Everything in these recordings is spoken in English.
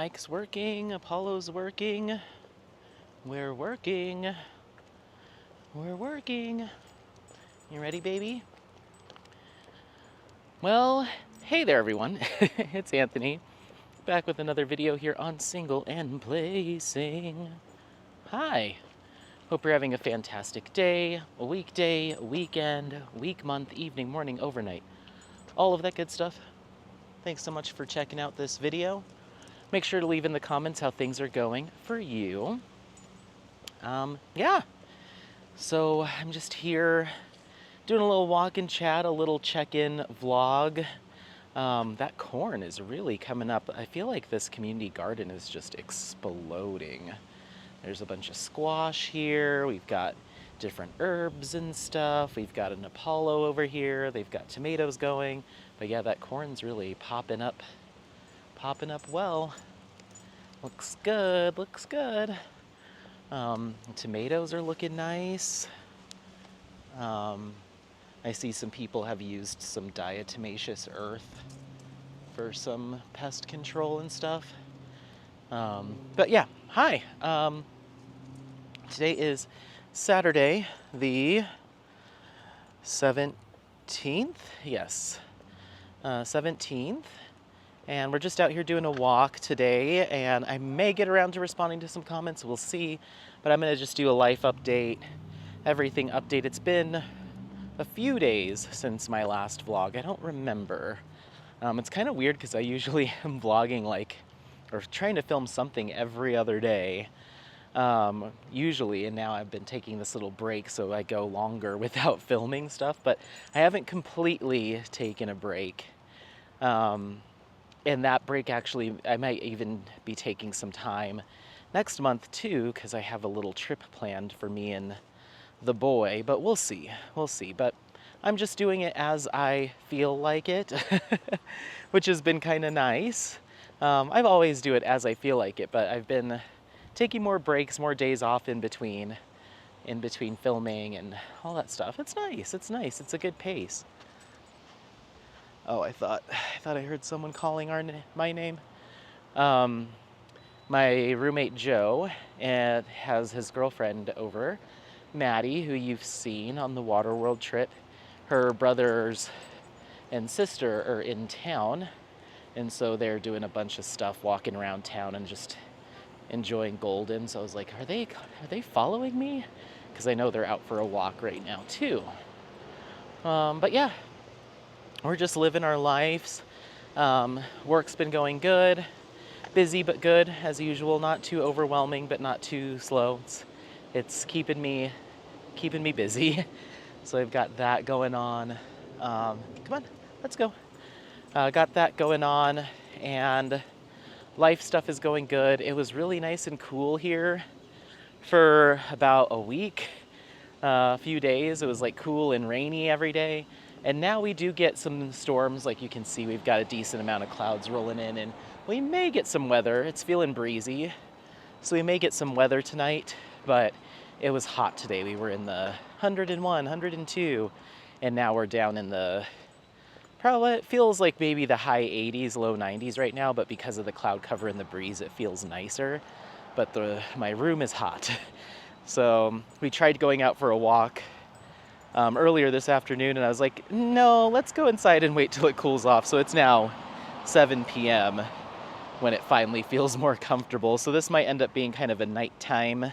Mike's working, Apollo's working. We're working. We're working. You ready, baby? Well, hey there, everyone. It's Anthony, back with another video here on Single and Placing. Hi. Hope you're having a fantastic day, a weekday, a weekend, week, month, evening, morning, overnight. All of that good stuff. Thanks so much for checking out this video. Make sure to leave in the comments how things are going for you. Yeah. So I'm just here doing a little walk and chat, a little check-in vlog. That corn is really coming up. I feel like this community garden is just exploding. There's a bunch of squash here. We've got different herbs and stuff. We've got an Apollo over here. They've got tomatoes going. But yeah, that corn's really popping up well. Looks good, looks good. Tomatoes are looking nice. I see some people have used some diatomaceous earth for some pest control and stuff. But yeah, hi. Today is Saturday, the 17th? Yes, 17th. And we're just out here doing a walk today, and I may get around to responding to some comments, we'll see. But I'm gonna just do a life update, everything update. It's been a few days since my last vlog. I don't remember. It's kind of weird because I usually am vlogging or trying to film something every other day. Usually, and now I've been taking this little break so I go longer without filming stuff, but I haven't completely taken a break. And that break actually, I might even be taking some time next month too, because I have a little trip planned for me and the boy, but we'll see, But I'm just doing it as I feel like it, which has been kind of nice. I've always do it as I feel like it, but I've been taking more breaks, more days off in between filming and all that stuff. It's nice, it's a good pace. Oh, I thought I heard someone calling my name. My roommate Joe has his girlfriend over, Maddie, who you've seen on the Waterworld trip. Her brothers and sister are in town, and so they're doing a bunch of stuff, walking around town and just enjoying Golden. So I was like, are they following me? Because I know they're out for a walk right now too. But yeah. We're just living our lives. Work's been going good. Busy but good, as usual. Not too overwhelming, but not too slow. It's keeping me busy. So I've got that going on. Come on, let's go. Got that going on, and life stuff is going good. It was really nice and cool here for about a week. A few days. It was like cool and rainy every day. And now we do get some storms. Like you can see, we've got a decent amount of clouds rolling in, and we may get some weather. It's feeling breezy, so we may get some weather tonight, but it was hot today. We were in the 101, 102, and now we're down in the, probably it feels like maybe the high 80s, low 90s right now, but because of the cloud cover and the breeze, it feels nicer. But my room is hot. So we tried going out for a walk earlier this afternoon, and I was like, no, let's go inside and wait till it cools off. So it's now 7 p.m. when it finally feels more comfortable. So this might end up being kind of a nighttime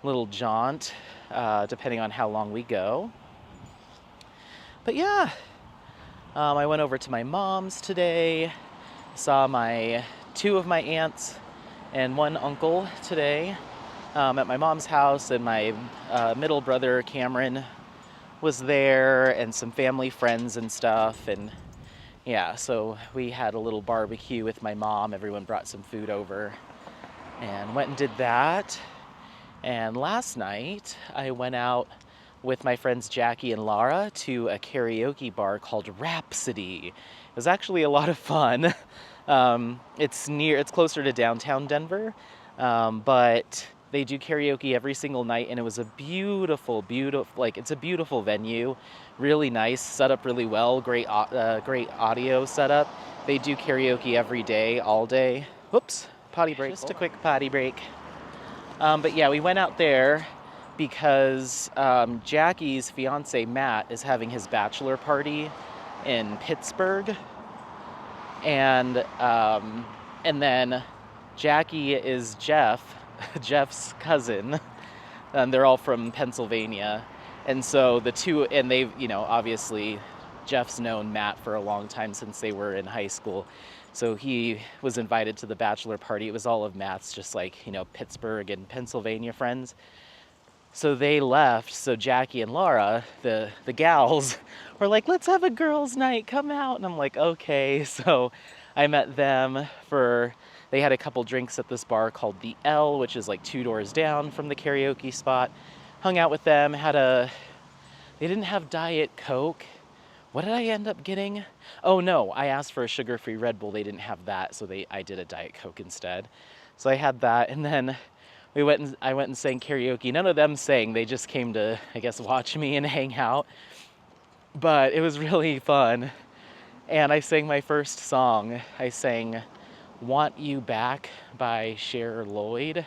little jaunt, depending on how long we go. But yeah, I went over to my mom's today, saw two of my aunts and one uncle today at my mom's house, and my middle brother Cameron was there, and some family friends and stuff. And yeah, so we had a little barbecue with my mom. Everyone brought some food over and went and did that. And last night I went out with my friends Jackie and Laura to a karaoke bar called Rhapsody. It was actually a lot of fun. It's closer to downtown Denver, but they do karaoke every single night, and it was a beautiful, it's a beautiful venue, really nice, set up really well, great audio setup. They do karaoke every day, all day. Whoops, Potty break. Just a quick potty break. But yeah, we went out there because Jackie's fiance Matt is having his bachelor party in Pittsburgh, and then Jackie is Jeff's cousin, and they're all from Pennsylvania, and so the two, and they've, obviously Jeff's known Matt for a long time since they were in high school. So he was invited to the bachelor party. It was all of Matt's just Pittsburgh and Pennsylvania friends. So they left. So Jackie and Laura, the gals, were like, let's have a girls' night, come out. And I'm like, okay. So I met them they had a couple drinks at this bar called the L, which is like 2 doors down from the karaoke spot. Hung out with them, they didn't have Diet Coke. What did I end up getting? Oh no, I asked for a sugar-free Red Bull. They didn't have that, so I did a Diet Coke instead. So I had that, and then I went and sang karaoke. None of them sang. They just came to, I guess, watch me and hang out. But it was really fun. And I sang my first song. I sang Want You Back by Cher Lloyd,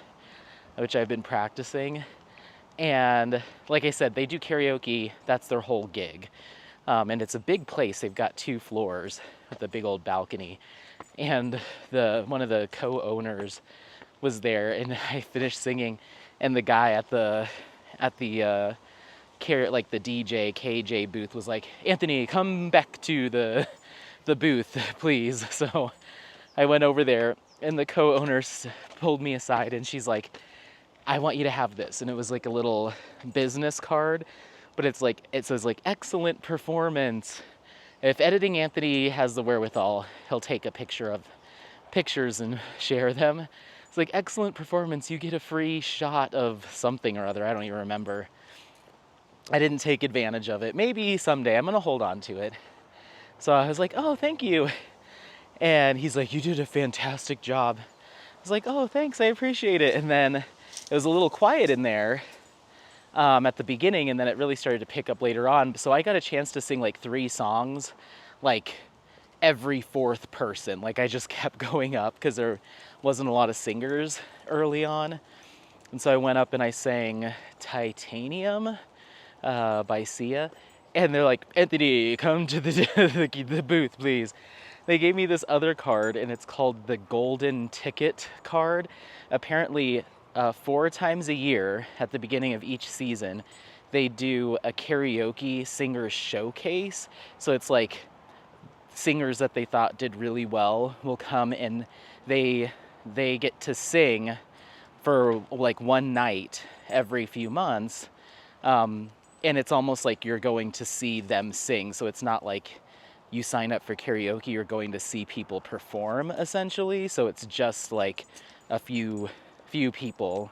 which I've been practicing. And like I said, they do karaoke. That's their whole gig. And it's a big place. They've got 2 floors with a big old balcony. And one of the co-owners was there, and I finished singing, and the guy at the DJ KJ booth was like, Anthony, come back to the booth, please. So I went over there, and the co-owner pulled me aside, and she's like, I want you to have this. And it was like a little business card, but it says like excellent performance. If Editing Anthony has the wherewithal, he'll take a pictures and share them. It's like excellent performance. You get a free shot of something or other. I don't even remember. I didn't take advantage of it. Maybe someday. I'm going to hold on to it. So I was like, oh, thank you. And he's like, you did a fantastic job. I was like, oh, thanks. I appreciate it. And then it was a little quiet in there at the beginning, and then it really started to pick up later on. So I got a chance to sing like 3 songs, like every 4th person. Like I just kept going up because there wasn't a lot of singers early on. And so I went up and I sang Titanium by Sia. And they're like, Anthony, come to the booth, please. They gave me this other card, and it's called the Golden Ticket card. Apparently, 4 times a year at the beginning of each season, they do a karaoke singers showcase. So it's like singers that they thought did really well will come, and they get to sing for like one night every few months. And it's almost like you're going to see them sing. So it's not like you sign up for karaoke, you're going to see people perform essentially. So it's just like a few people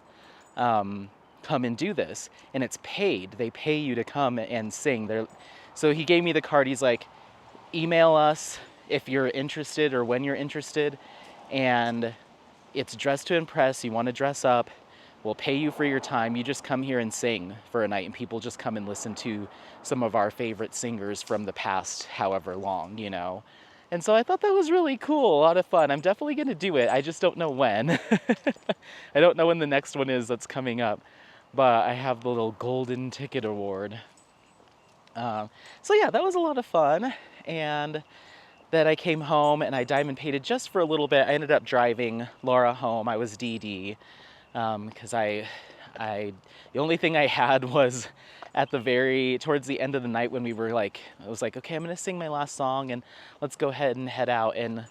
come and do this, and it's paid. They pay you to come and sing. So he gave me the card. He's like, email us if you're interested or when you're interested, and it's dress to impress. You want to dress up, we'll pay you for your time. You just come here and sing for a night, and people just come and listen to some of our favorite singers from the past however long, And so I thought that was really cool, a lot of fun. I'm definitely going to do it. I just don't know when. I don't know when the next one is that's coming up. But I have the little Golden Ticket Award. So yeah, that was a lot of fun. And then I came home and I diamond painted just for a little bit. I ended up driving Laura home. I was DD. Because the only thing I had was towards the end of the night when I was like, okay, I'm going to sing my last song and let's go ahead and head out. And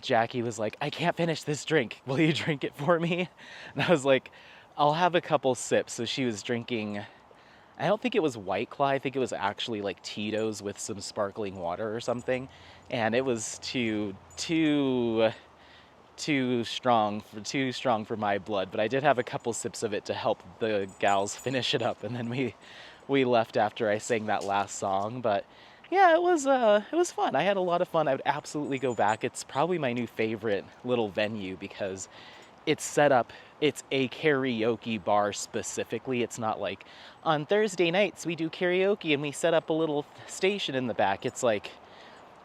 Jackie was like, I can't finish this drink. Will you drink it for me? And I was like, I'll have a couple sips. So she was drinking, I don't think it was White Claw. I think it was actually like Tito's with some sparkling water or something. And it was too strong for my blood, but I did have a couple sips of it to help the gals finish it up, and then we left after I sang that last song. But yeah, it was fun. I had a lot of fun. I would absolutely go back. It's probably my new favorite little venue because it's set up, it's a karaoke bar specifically. It's not like on Thursday nights we do karaoke and we set up a little station in the back. It's like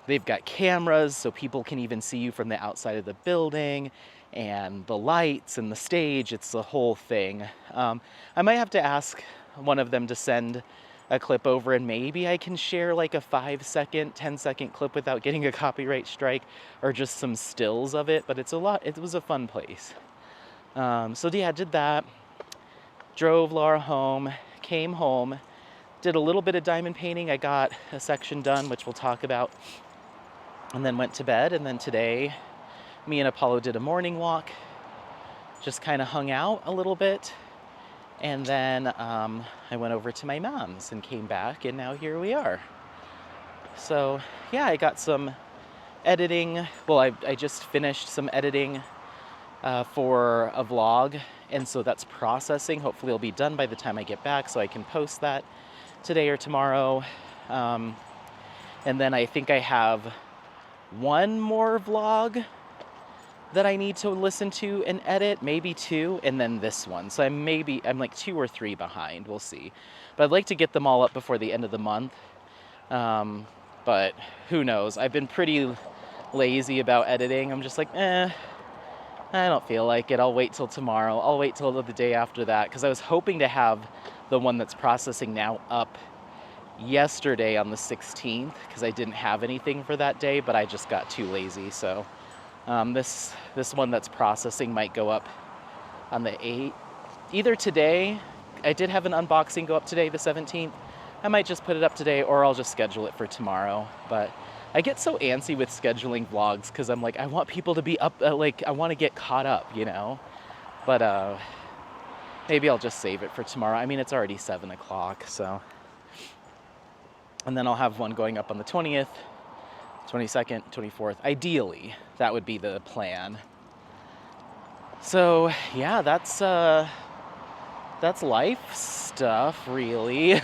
they've got cameras so people can even see you from the outside of the building, and the lights and the stage. It's the whole thing. I might have to ask one of them to send a clip over, and maybe I can share like a 5-second, 10-second clip without getting a copyright strike, or just some stills of it. But it's a lot. It was a fun place. So yeah, did that. Drove Laura home, came home, did a little bit of diamond painting. I got a section done, which we'll talk about, and then went to bed. And then today, me and Apollo did a morning walk, just kind of hung out a little bit. And then I went over to my mom's and came back, and now here we are. So yeah, I got some editing. Well, I just finished some editing for a vlog, and so that's processing. Hopefully it'll be done by the time I get back so I can post that today or tomorrow. And then I think I have one more vlog that I need to listen to and edit, maybe 2, and then this one. So I'm like 2 or 3 behind, we'll see. But I'd like to get them all up before the end of the month. But who knows? I've been pretty lazy about editing. I'm just like, I don't feel like it. I'll wait till tomorrow. I'll wait till the day after that, because I was hoping to have the one that's processing now up yesterday on the 16th, because I didn't have anything for that day, but I just got too lazy. So this one that's processing might go up on the 8th. Either today, I did have an unboxing go up today, the 17th. I might just put it up today, or I'll just schedule it for tomorrow. But I get so antsy with scheduling vlogs because I'm like, I want people to be up, like I want to get caught up, you know? But maybe I'll just save it for tomorrow. I mean, it's already 7 o'clock, so. And then I'll have one going up on the 20th, 22nd, 24th. Ideally, that would be the plan. So yeah, that's life stuff, really.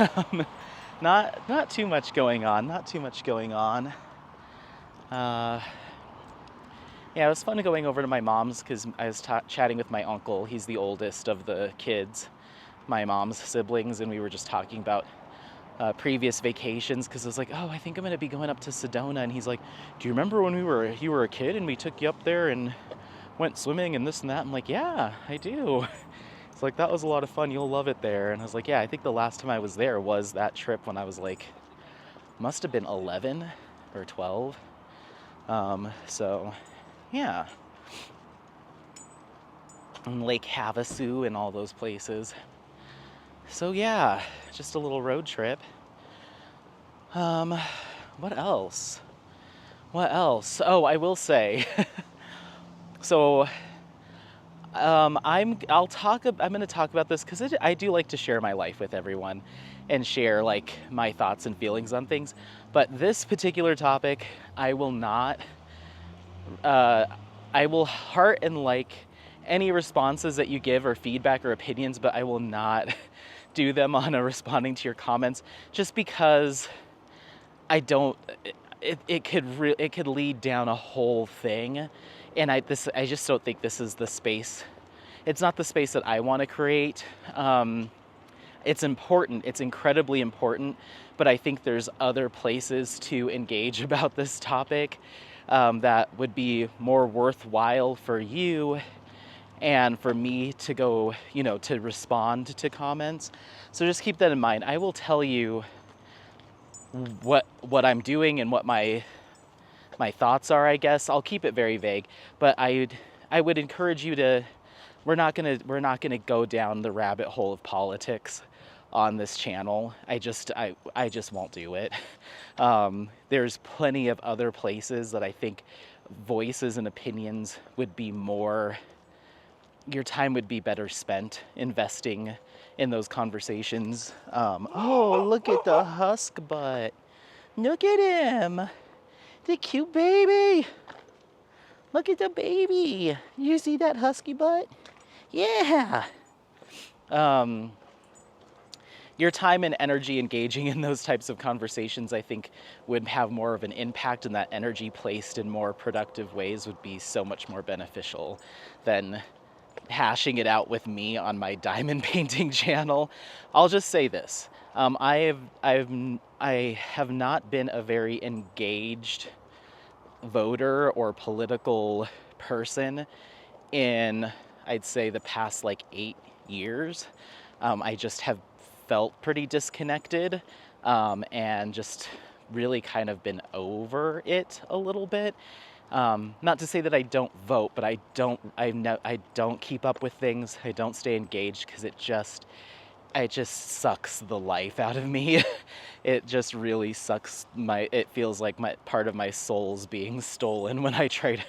Not too much going on. Yeah, it was fun going over to my mom's because I was chatting with my uncle. He's the oldest of the kids, my mom's siblings, and we were just talking about previous vacations, because I was like, oh, I think I'm going to be going up to Sedona. And he's like, do you remember when you were a kid and we took you up there and went swimming and this and that? I'm like, yeah, I do. It's like, that was a lot of fun. You'll love it there. And I was like, yeah, I think the last time I was there was that trip when I was like, must have been 11 or 12. So yeah. And Lake Havasu and all those places. So yeah, just a little road trip. What else? Oh, I will say, so I'm going to talk about this because I do like to share my life with everyone and share like my thoughts and feelings on things. But this particular topic, I will not, I will heart and like any responses that you give or feedback or opinions, but I will not do them on a responding to your comments, just because I don't, it could lead down a whole thing. And I just don't think this is the space. It's not the space that I want to create. It's important. It's incredibly important. But I think there's other places to engage about this topic that would be more worthwhile for you and for me to go, to respond to comments. So just keep that in mind. I will tell you what I'm doing and what my thoughts are, I guess. I'll keep it very vague, but I would encourage you to, we're not gonna go down the rabbit hole of politics on this channel. I just won't do it. There's plenty of other places that I think voices and opinions would be more, your time would be better spent investing in those conversations. Oh, look at the husk butt. Look at him. The cute baby. Look at the baby. You see that husky butt? Yeah. Your time and energy engaging in those types of conversations, I think, would have more of an impact, and that energy placed in more productive ways would be so much more beneficial than hashing it out with me on my diamond painting channel. I'll just say this. I have not been a very engaged voter or political person in, I'd say, the past like 8 years. I just have felt pretty disconnected, and just really kind of been over it a little bit. Not to say that I don't vote, but I don't keep up with things. I don't stay engaged because it just sucks the life out of me. It just really sucks it feels like my part of my soul's being stolen when I try to,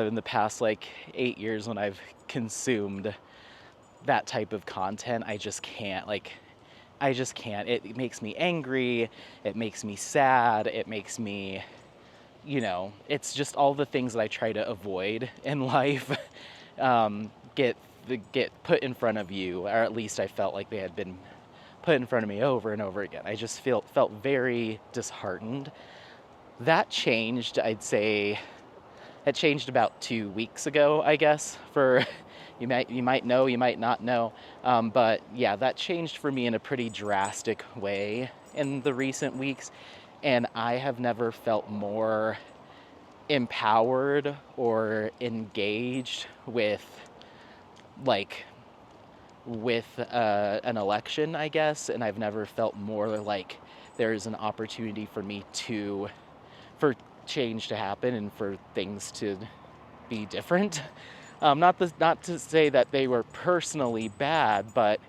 in the past like 8 years when I've consumed that type of content. I just can't. It makes me angry. It makes me sad. It makes me, it's just all the things that I try to avoid in life, get put in front of you, or at least I felt like they had been put in front of me over and over again. I just felt very disheartened. That changed, I'd say, it changed about 2 weeks ago, I guess. For you might know, you might not know, but yeah, that changed for me in a pretty drastic way in the recent weeks, and I have never felt more empowered or engaged with an election, I guess, and I've never felt more like there's an opportunity for change to happen and for things to be different. Not to say that they were personally bad, but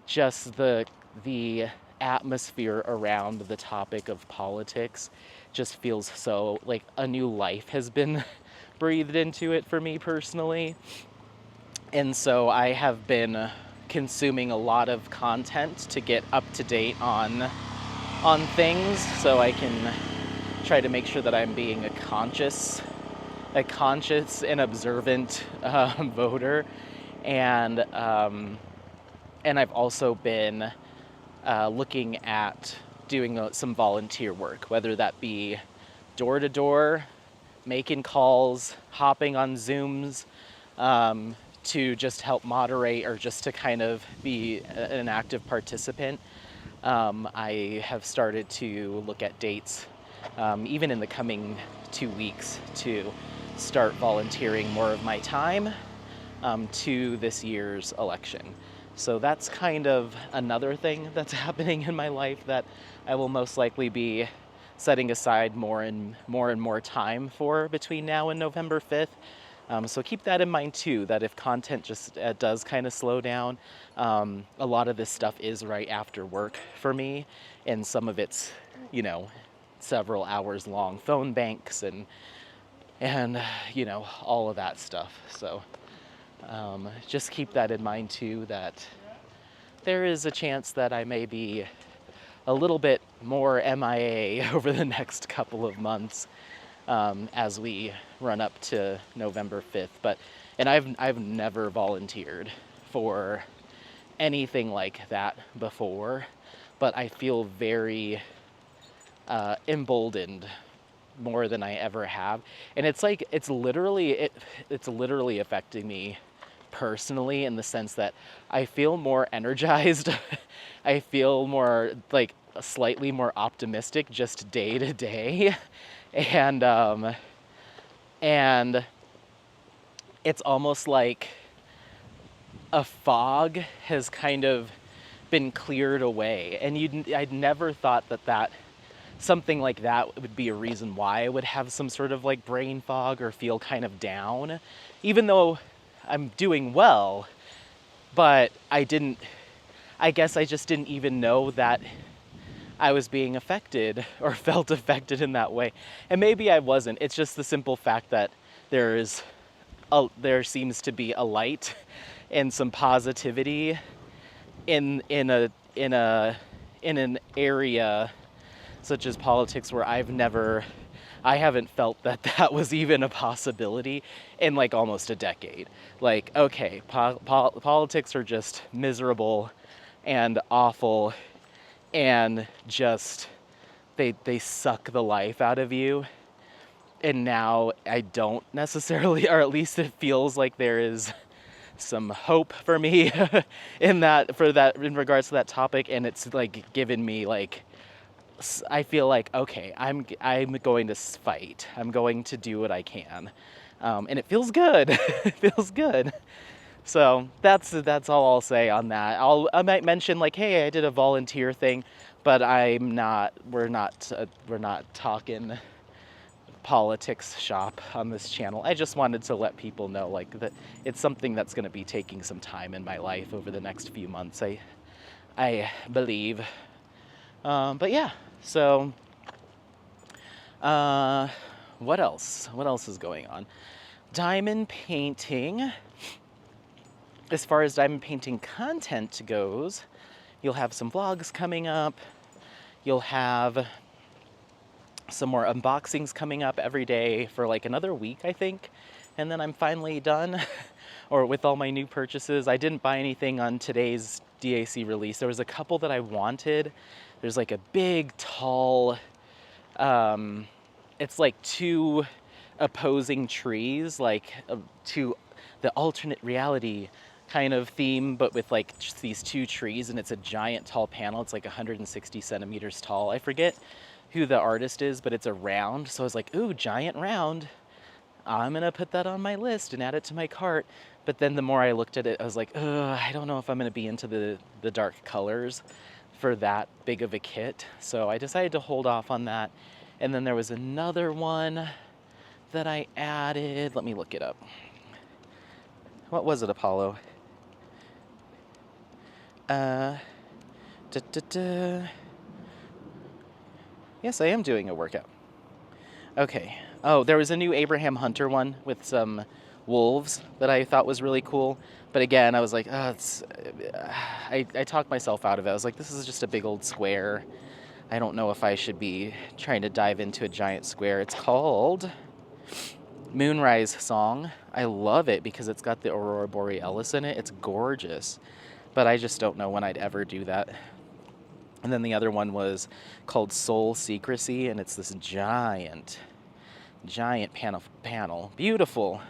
just the atmosphere around the topic of politics just feels so like a new life has been breathed into it for me personally. And so I have been consuming a lot of content to get up to date on things, so I can try to make sure that I'm being a conscious and observant voter. And I've also been looking at doing some volunteer work, whether that be door to door, making calls, hopping on Zooms, to just help moderate or just to kind of be an active participant. I have started to look at dates, even in the coming 2 weeks, to start volunteering more of my time to this year's election. So that's kind of another thing that's happening in my life that I will most likely be setting aside more and more time for between now and November 5th. So keep that in mind too, that if content just does kind of slow down, a lot of this stuff is right after work for me, and some of it's, several hours long phone banks and all of that stuff. So just keep that in mind too, that there is a chance that I may be a little bit more MIA over the next couple of months, as we run up to November 5th. And I've never volunteered for anything like that before, but I feel very emboldened, more than I ever have. And it's literally affecting me personally, in the sense that I feel more energized. I feel more slightly more optimistic just day to day. And it's almost like a fog has kind of been cleared away, and I'd never thought that something like that would be a reason why I would have some sort of brain fog or feel kind of down, even though I'm doing well. But I guess I just didn't even know that I was being affected or felt affected in that way. And maybe I wasn't. It's just the simple fact that there seems to be a light and some positivity in an area such as politics, where I haven't felt that was even a possibility in almost a decade. Okay, politics are just miserable and awful, and just they suck the life out of you. And now I don't necessarily, or at least it feels like there is some hope for me in regards to that topic. And it's given me I feel okay, I'm going to fight. I'm going to do what I can. And it feels good. It feels good. So that's all I'll say on that. I might mention like, hey, I did a volunteer thing, but we're not talking politics shop on this channel. I just wanted to let people know like that it's something that's going to be taking some time in my life over the next few months. I believe. But yeah, so what else? What else is going on? Diamond painting. As far as diamond painting content goes, you'll have some vlogs coming up. You'll have some more unboxings coming up every day for like another week, I think. And then I'm finally done or with all my new purchases. I didn't buy anything on today's DAC release. There was a couple that I wanted. There's like a big, tall, it's like two opposing trees, like to the alternate reality kind of theme, but with like just these two trees, and it's a giant tall panel. It's like 160 centimeters tall. I forget who the artist is, but it's a round. So I was like, ooh, giant round. I'm gonna put that on my list and add it to my cart. But then the more I looked at it, I was like, I don't know if I'm gonna be into the dark colors for that big of a kit. So I decided to hold off on that. And then there was another one that I added. Let me look it up. What was it, Apollo? Yes, I am doing a workout. Okay. Oh, there was a new Abraham Hunter one with some wolves that I thought was really cool. But again, I was like, I talked myself out of it. I was like, this is just a big old square. I don't know if I should be trying to dive into a giant square. It's called Moonrise Song. I love it because it's got the Aurora Borealis in it. It's gorgeous. But I just don't know when I'd ever do that. And then the other one was called Soul Secrecy, and it's this giant panel. Beautiful,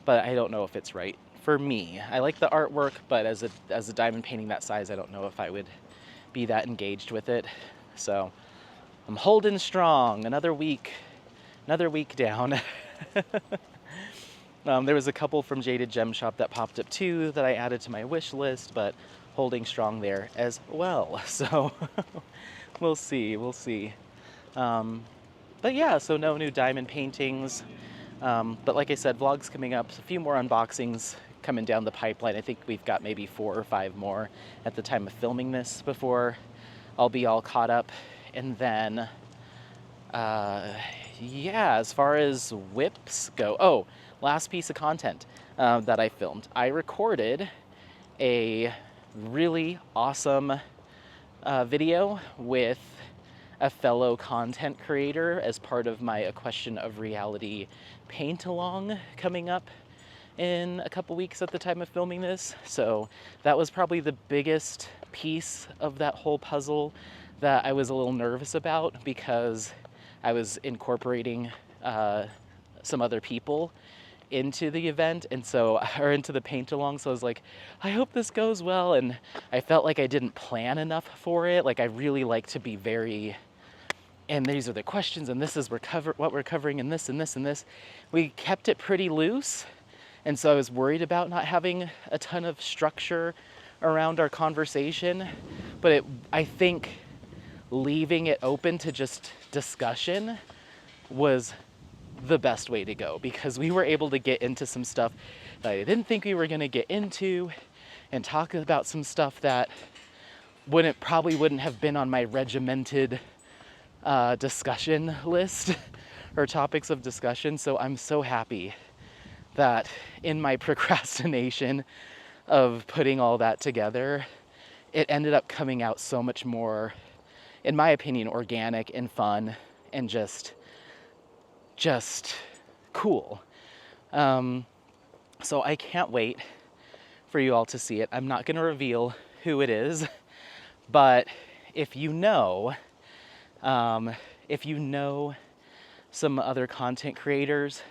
but I don't know if it's right for me. I like the artwork, but as a diamond painting that size, I don't know if I would be that engaged with it. So I'm holding strong. Another week down. There was a couple from Jaded Gem Shop that popped up too that I added to my wish list, but holding strong there as well. So we'll see. But yeah, so no new diamond paintings. But like I said, vlogs coming up, a few more unboxings coming down the pipeline. I think we've got maybe 4 or 5 more at the time of filming this before I'll be all caught up. And then, yeah, as far as whips go, last piece of content that I filmed. I recorded a really awesome video with a fellow content creator as part of my A Question of Reality paint-along coming up in a couple weeks at the time of filming this. So that was probably the biggest piece of that whole puzzle that I was a little nervous about because I was incorporating some other people into the event or into the paint along. So I was like, I hope this goes well. And I felt like I didn't plan enough for it. Like I really like to be very, and these are the questions, and this is what we're covering, and this and this and this. We kept it pretty loose. And so I was worried about not having a ton of structure around our conversation. But I think leaving it open to just discussion was the best way to go, because we were able to get into some stuff that I didn't think we were going to get into and talk about some stuff that probably wouldn't have been on my regimented discussion list or topics of discussion. So I'm so happy that in my procrastination of putting all that together, it ended up coming out so much more, in my opinion, organic and fun and just cool. So I can't wait for you all to see it. I'm not going to reveal who it is, but if you know some other content creators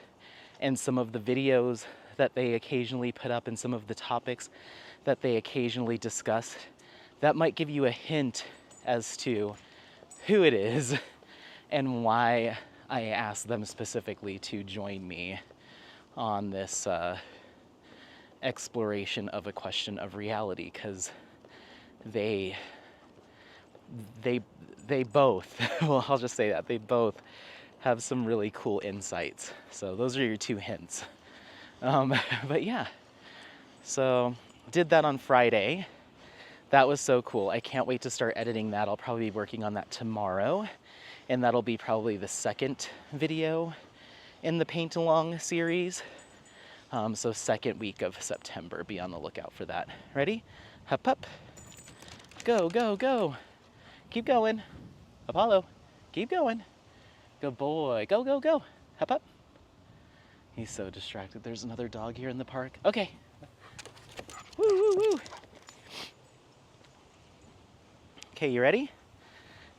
and some of the videos that they occasionally put up and some of the topics that they occasionally discuss, that might give you a hint as to who it is and why I asked them specifically to join me on this exploration of a question of reality, because they they both well, I'll just say that they both have some really cool insights. So those are your two hints. But yeah, so did that on Friday. That was so cool. I can't wait to start editing that. I'll probably be working on that tomorrow, and that'll be probably the second video in the paint along series. So second week of September, be on the lookout for that. Ready? Hup, hup. Go, go, go. Keep going. Apollo, keep going. Good boy. Go, go, go. Hup, hup. He's so distracted. There's another dog here in the park. Okay. Woo, woo, woo. Okay, you ready?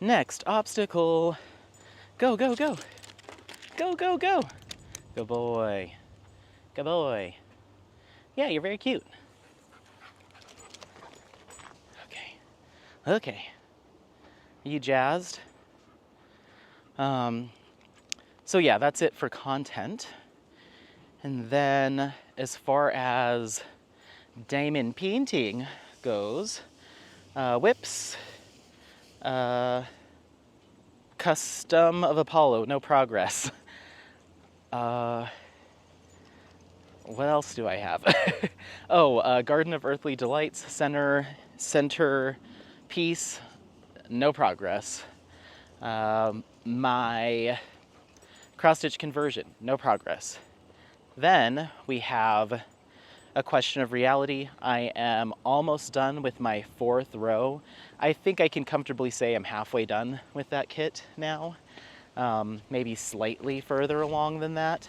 Next obstacle. Go, go, go. Go, go, go. Good boy. Good boy. Yeah, you're very cute. Okay. Okay. Are you jazzed? So yeah, that's it for content. And then as far as diamond painting goes, whips, custom of Apollo, no progress. What else do I have? Garden of Earthly Delights, center piece, no progress. My cross-stitch conversion, no progress. Then we have a question of reality. I am almost done with my 4th row. I think I can comfortably say I'm halfway done with that kit now. Maybe slightly further along than that.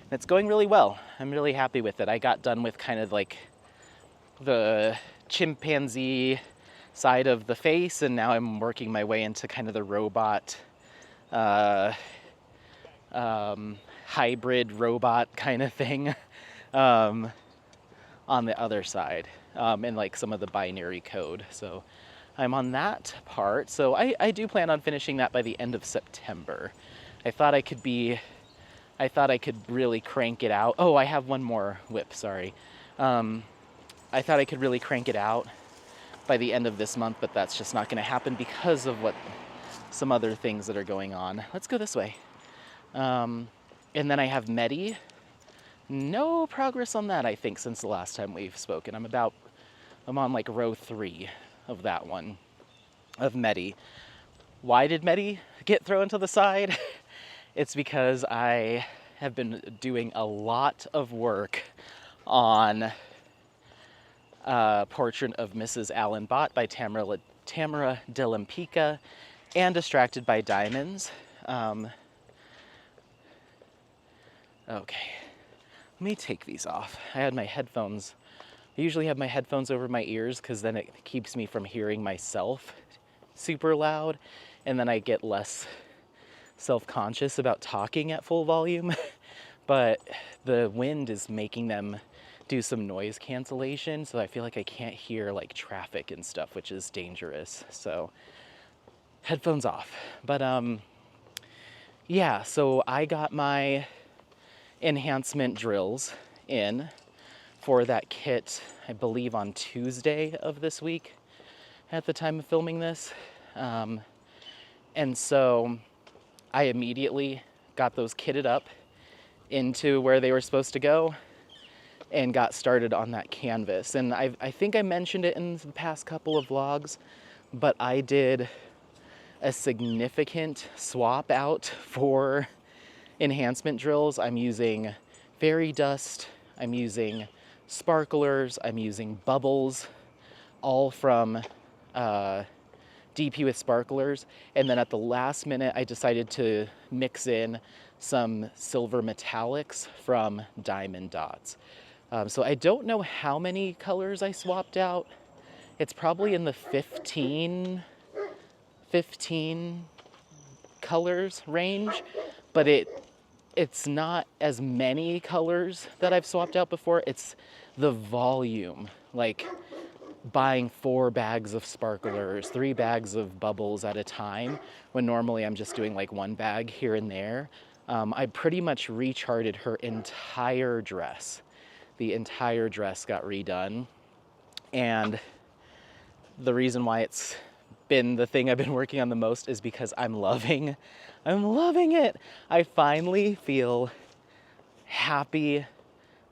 And it's going really well. I'm really happy with it. I got done with kind of like the chimpanzee side of the face, and now I'm working my way into kind of the robot, hybrid robot kind of thing on the other side, and like some of the binary code. So I'm on that part. So I do plan on finishing that by the end of September. I thought I could really crank it out. Oh, I have one more whip, sorry. I thought I could really crank it out by the end of this month, but that's just not gonna happen because of some other things that are going on. Let's go this way. And then I have Medi. No progress on that, I think, since the last time we've spoken. I'm on like row 3 of that one, of Medi. Why did Medi get thrown to the side? It's because I have been doing a lot of work on Portrait of Mrs. Allen Bott by Tamara Delampika and Distracted by Diamonds. Okay, let me take these off. I had my headphones. I usually have my headphones over my ears because then it keeps me from hearing myself super loud, and then I get less self-conscious about talking at full volume. But the wind is making them do some noise cancellation, so I feel like I can't hear like traffic and stuff, which is dangerous. So headphones off. But yeah, so I got my enhancement drills in for that kit, I believe on Tuesday of this week at the time of filming this. And so I immediately got those kitted up into where they were supposed to go and got started on that canvas. And I think I mentioned it in the past couple of vlogs, but I did a significant swap out for enhancement drills. I'm using fairy dust, I'm using sparklers, I'm using bubbles, all from DP with sparklers. And then at the last minute, I decided to mix in some silver metallics from Diamond Dots. So I don't know how many colors I swapped out. It's probably in the 15 colors range, but it's not as many colors that I've swapped out before. It's the volume, like buying 4 bags of sparklers, 3 bags of bubbles at a time, when normally I'm just doing like 1 bag here and there. I pretty much recharted her entire dress. The entire dress got redone. And the reason why it's been the thing I've been working on the most is because I'm loving it. I finally feel happy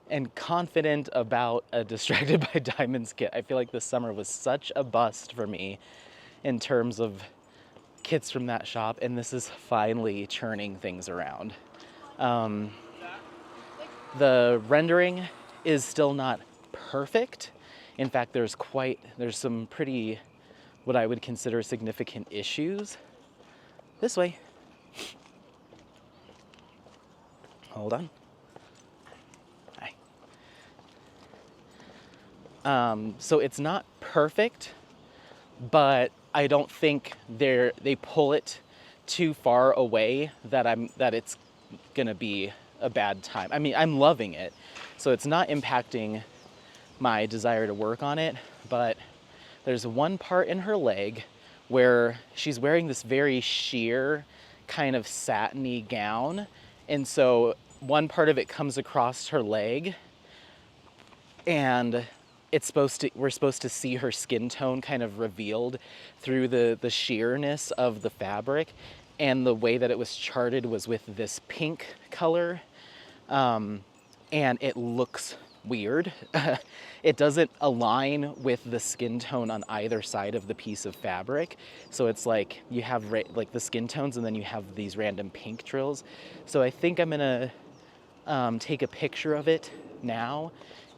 and confident about a Distracted by Diamonds kit. I feel like this summer was such a bust for me in terms of kits from that shop, and this is finally churning things around. The rendering is still not perfect. In fact, there's some pretty, what I would consider significant issues. This way. Hold on. Hi. So it's not perfect, but I don't think they pull it too far away that it's gonna be a bad time. I mean, I'm loving it, so it's not impacting my desire to work on it, but there's one part in her leg where she's wearing this very sheer kind of satiny gown, and so one part of it comes across her leg, and we're supposed to see her skin tone kind of revealed through the sheerness of the fabric, and the way that it was charted was with this pink color, and it looks weird. It doesn't align with the skin tone on either side of the piece of fabric, so it's like you have like the skin tones and then you have these random pink drills. So I think I'm gonna take a picture of it now,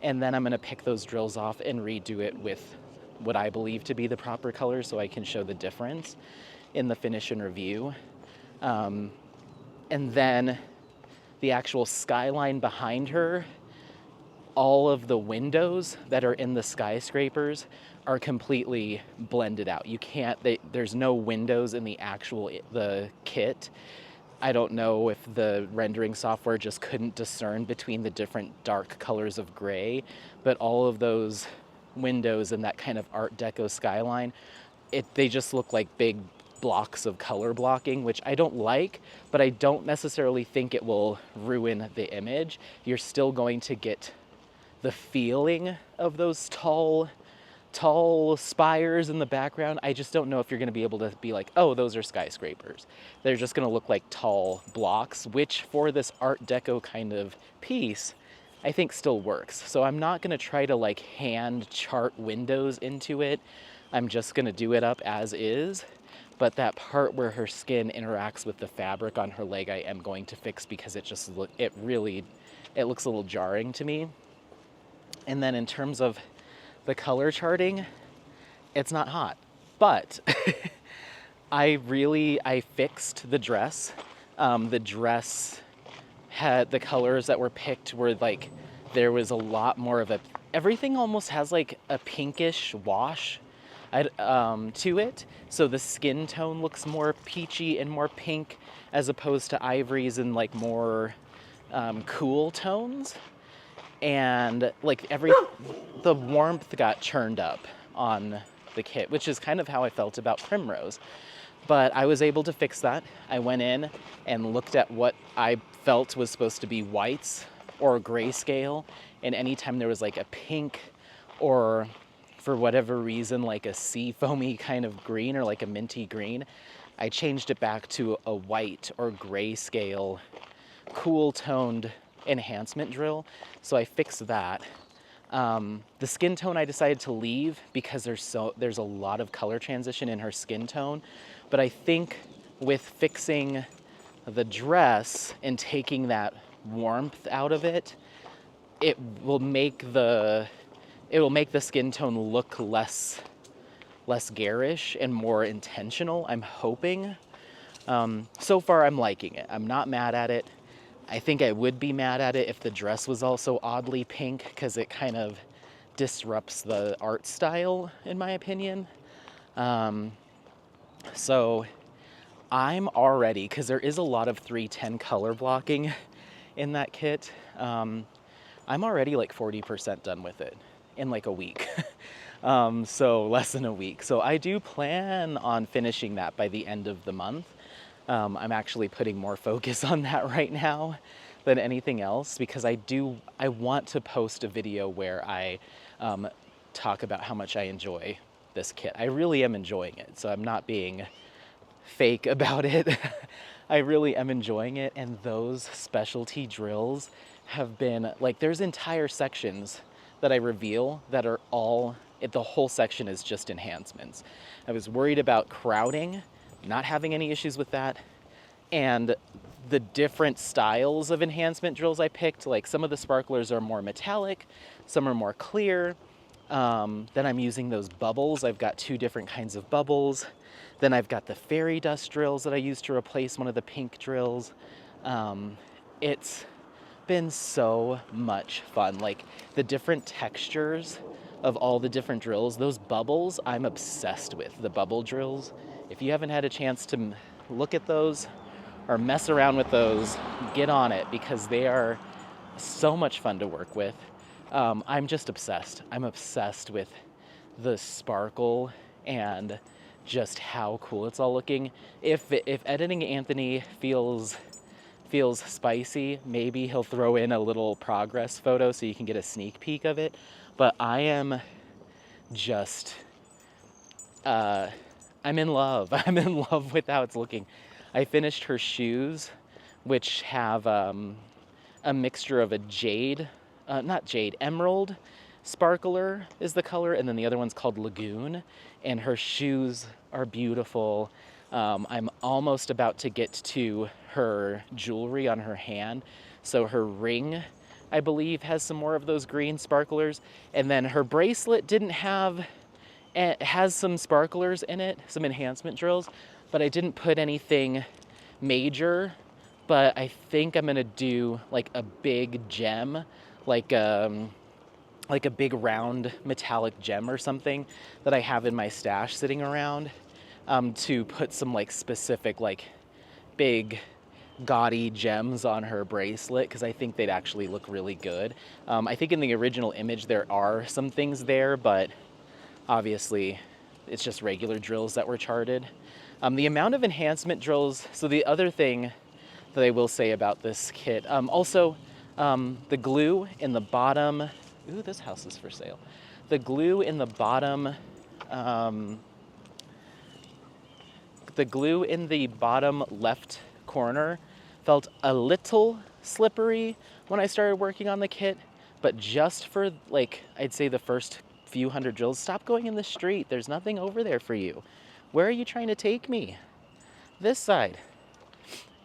and then I'm gonna pick those drills off and redo it with what I believe to be the proper color so I can show the difference in the finish and review. And then the actual skyline behind her, all of the windows that are in the skyscrapers are completely blended out. You can't, there's no windows in the kit. I don't know if the rendering software just couldn't discern between the different dark colors of gray, but all of those windows in that kind of Art Deco skyline, they just look like big blocks of color blocking, which I don't like, but I don't necessarily think it will ruin the image. You're still going to get the feeling of those tall spires in the background. I just don't know if you're going to be able to be like, oh, those are skyscrapers. They're just going to look like tall blocks, which for this Art Deco kind of piece, I think still works. So I'm not going to try to like hand chart windows into it. I'm just going to do it up as is. But that part where her skin interacts with the fabric on her leg, I am going to fix because it looks a little jarring to me. And then in terms of the color charting, it's not hot, but I fixed the dress. The dress had the colors that were picked were like, there was a lot more of everything almost has like a pinkish wash to it. So the skin tone looks more peachy and more pink as opposed to ivories and like more cool tones. And like the warmth got churned up on the kit, which is kind of how I felt about Primrose. But I was able to fix that. I went in and looked at what I felt was supposed to be whites or grayscale, and anytime there was like a pink or for whatever reason like a sea foamy kind of green or like a minty green, I changed it back to a white or grayscale cool toned enhancement drill. So I fixed that. The skin tone I decided to leave because there's a lot of color transition in her skin tone, but I think with fixing the dress and taking that warmth out of it, it will make the skin tone look less garish and more intentional, I'm hoping. So far I'm liking it. I'm not mad at it. I think I would be mad at it if the dress was also oddly pink because it kind of disrupts the art style, in my opinion. So I'm already, because there is a lot of 310 color blocking in that kit, I'm already like 40% done with it in like a week. So less than a week. So I do plan on finishing that by the end of the month. I'm actually putting more focus on that right now than anything else, because I want to post a video where I talk about how much I enjoy this kit. I really am enjoying it, so I'm not being fake about it. I really am enjoying it, and those specialty drills have been like, there's entire sections that I reveal that are all, the whole section is just enhancements. I was worried about crowding, not having any issues with that, and the different styles of enhancement drills I picked, like some of the sparklers are more metallic, some are more clear. Then I'm using those bubbles. I've got 2 different kinds of bubbles. Then I've got the fairy dust drills that I used to replace one of the pink drills. It's been so much fun. Like the different textures of all the different drills, those bubbles, I'm obsessed with the bubble drills. If you haven't had a chance to look at those or mess around with those, get on it, because they are so much fun to work with. I'm just obsessed. I'm obsessed with the sparkle and just how cool it's all looking. If editing Anthony feels spicy, maybe he'll throw in a little progress photo so you can get a sneak peek of it. But I am just, I'm in love. I'm in love with how it's looking. I finished her shoes, which have a mixture of a jade, not jade, emerald sparkler is the color, and then the other one's called Lagoon, and her shoes are beautiful. I'm almost about to get to her jewelry on her hand. So her ring, I believe, has some more of those green sparklers, and then her bracelet didn't have, it has some sparklers in it, some enhancement drills, but I didn't put anything major. But I think I'm gonna do like a big gem, like a big round metallic gem or something that I have in my stash sitting around, to put some like specific like big gaudy gems on her bracelet, because I think they'd actually look really good. I think in the original image there are some things there, but obviously it's just regular drills that were charted. The amount of enhancement drills, so the other thing that I will say about this kit, also the glue in the bottom, ooh, this house is for sale. The glue in the bottom, left corner felt a little slippery when I started working on the kit, but just for like, I'd say the first few hundred drills. Stop going in the street. There's nothing over there for you. Where are you trying to take me? This side.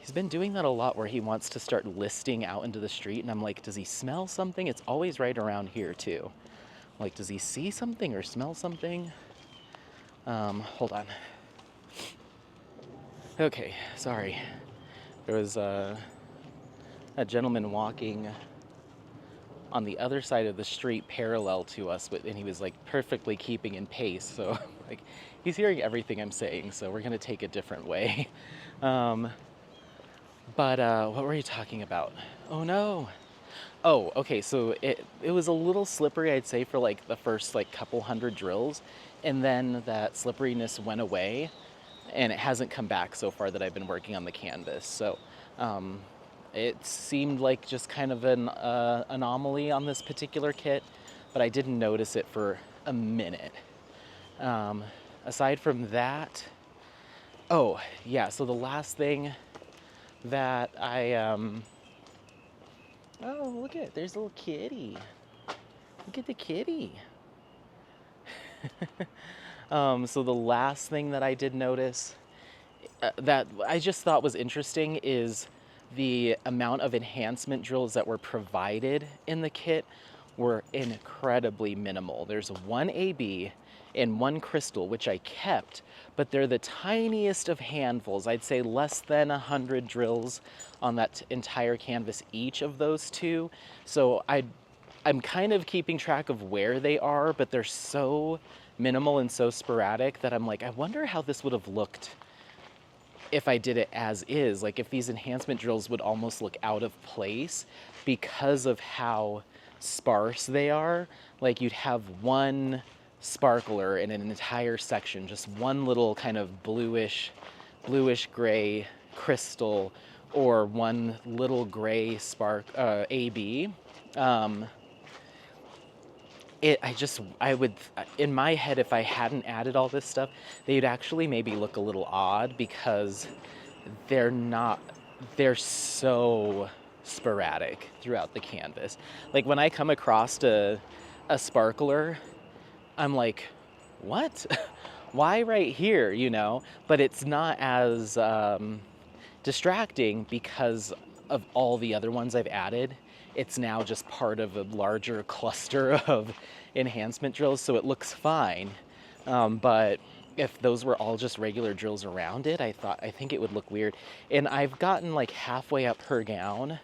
He's been doing that a lot, where he wants to start listing out into the street, and I'm like, does he smell something? It's always right around here too. Like, does he see something or smell something? Hold on. Okay, sorry. There was a gentleman walking on the other side of the street parallel to us, and he was like perfectly keeping in pace. So like, he's hearing everything I'm saying, so we're gonna take a different way. But what were you talking about? Oh no. Oh, okay, so it was a little slippery, I'd say, for like the first like couple hundred drills, and then that slipperiness went away, and it hasn't come back so far that I've been working on the canvas. So it seemed like just kind of an anomaly on this particular kit, but I didn't notice it for a minute. Aside from that, oh yeah, so the last thing that I, oh, look at, there's a little kitty. Look at the kitty. So the last thing that I did notice that I just thought was interesting is the amount of enhancement drills that were provided in the kit were incredibly minimal. There's one AB and one crystal, which I kept, but they're the tiniest of handfuls. I'd say less than 100 drills on that entire canvas, each of those two. So I'm kind of keeping track of where they are, but they're so minimal and so sporadic that I'm like, I wonder how this would have looked if I did it as is. Like, if these enhancement drills would almost look out of place because of how sparse they are. Like, you'd have one sparkler in an entire section, just one little kind of bluish gray crystal or one little gray spark AB. Um, I would, in my head, if I hadn't added all this stuff, they'd actually maybe look a little odd because they're not, they're so sporadic throughout the canvas. Like when I come across a sparkler, I'm like, what? Why right here, you know? But it's not as distracting because of all the other ones I've added. It's now just part of a larger cluster of enhancement drills, so it looks fine. But if those were all just regular drills around it, I think it would look weird. And I've gotten like halfway up her gown,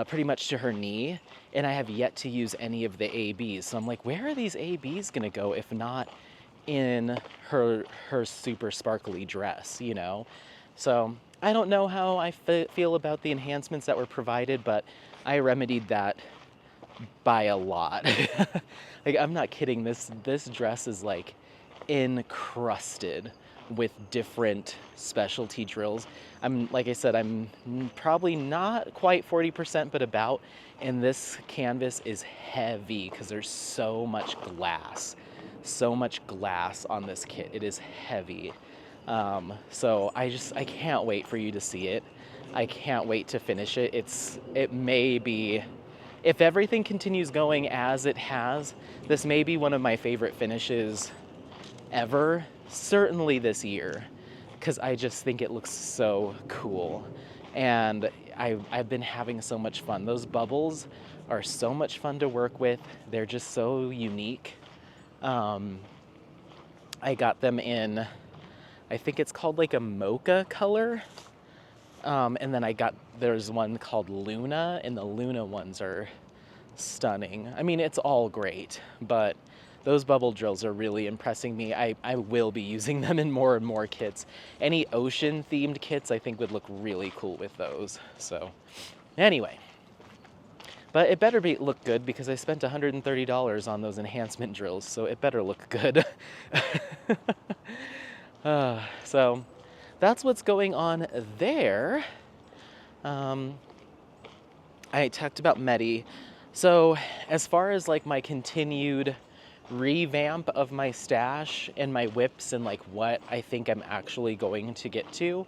pretty much to her knee, and I have yet to use any of the ABs. So I'm like, where are these ABs gonna go if not in her super sparkly dress, you know? So I don't know how I feel about the enhancements that were provided, but I remedied that by a lot. Like, I'm not kidding. This dress is like encrusted with different specialty drills. Like I said, I'm probably not quite 40%, but about. And this canvas is heavy because there's so much glass on this kit. It is heavy. So I can't wait for you to see it. I can't wait to finish it. It may be, if everything continues going as it has, this may be one of my favorite finishes ever, certainly this year, because I just think it looks so cool. And I've been having so much fun. Those bubbles are so much fun to work with. They're just so unique. I got them in, I think it's called like a mocha color. And then there's one called Luna, and the Luna ones are stunning. I mean, it's all great, but those bubble drills are really impressing me. I will be using them in more and more kits. Any ocean themed kits I think would look really cool with those. So anyway, but it better look good because I spent $130 on those enhancement drills, so it better look good. So that's what's going on there. I talked about Medi. So as far as like my continued revamp of my stash and my whips and like what I think I'm actually going to get to,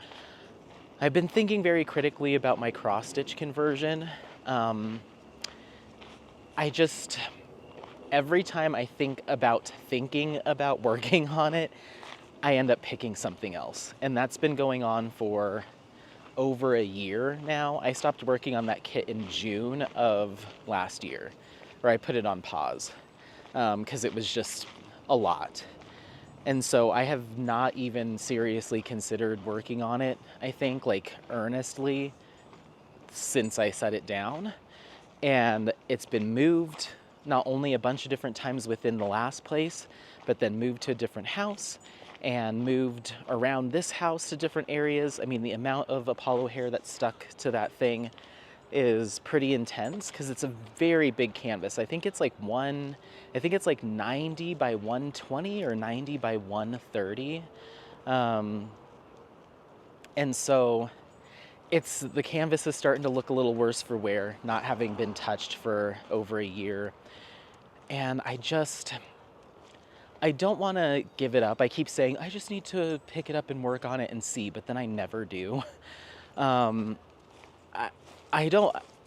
I've been thinking very critically about my cross stitch conversion. Every time I think about working on it, I end up picking something else. And that's been going on for over a year now. I stopped working on that kit in June of last year, or I put it on pause because it was just a lot. And so I have not even seriously considered working on it, I think, like earnestly, since I set it down. And it's been moved not only a bunch of different times within the last place, but then moved to a different house and moved around this house to different areas. I mean, the amount of Apollo hair that's stuck to that thing is pretty intense because it's a very big canvas. I think it's like 90 by 120 or 90 by 130. And so the canvas is starting to look a little worse for wear, not having been touched for over a year. And I don't want to give it up. I keep saying, I just need to pick it up and work on it and see, but then I never do.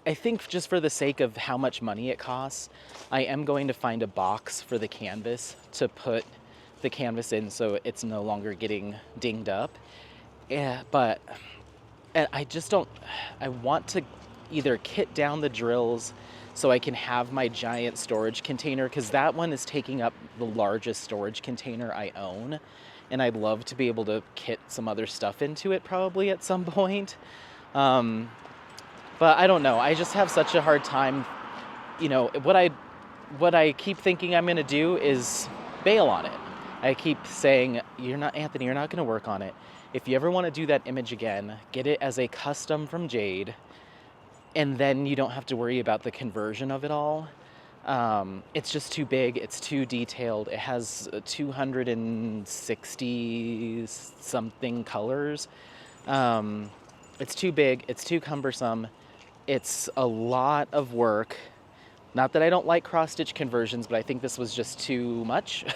I think just for the sake of how much money it costs, I am going to find a box for the canvas to put the canvas in so it's no longer getting dinged up. Yeah, but I want to either kit down the drills so I can have my giant storage container, because that one is taking up the largest storage container I own, and I'd love to be able to kit some other stuff into it probably at some point. But I don't know. I just have such a hard time. You know, what I keep thinking I'm going to do is bail on it. I keep saying, Anthony, you're not going to work on it. If you ever want to do that image again, get it as a custom from Jade, and then you don't have to worry about the conversion of it all. It's just too big. It's too detailed. It has 260 something colors. It's too big, it's too cumbersome, it's a lot of work. Not that I don't like cross-stitch conversions, but I think this was just too much,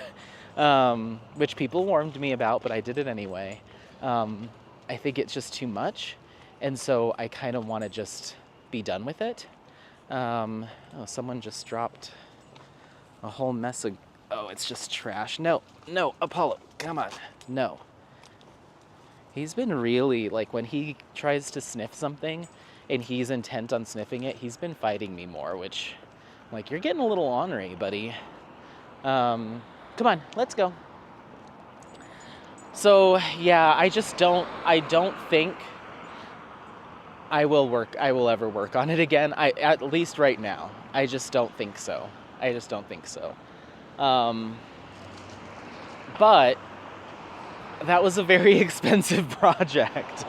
which people warned me about, but I did it anyway. I think it's just too much, and so I kind of want to just be done with it. Oh, someone just dropped a whole mess of... Oh, it's just trash. No, Apollo, come on, no. He's been really, like, when he tries to sniff something and he's intent on sniffing it, he's been fighting me more, which, like, you're getting a little ornery, buddy. Come on, let's go. So, yeah, I don't think I will ever work on it again. At least right now. I just don't think so. But that was a very expensive project.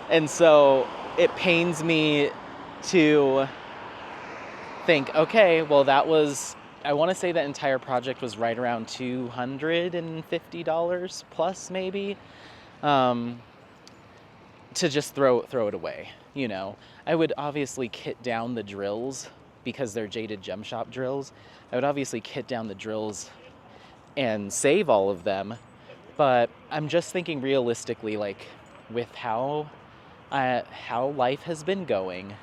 And so it pains me to think, okay, well, that was, I want to say that entire project was right around $250 plus, maybe, to just throw it away. You know, I would obviously kit down the drills because they're Jaded Gem Shop drills. I would obviously kit down the drills and save all of them, but I'm just thinking realistically, like, with how life has been going,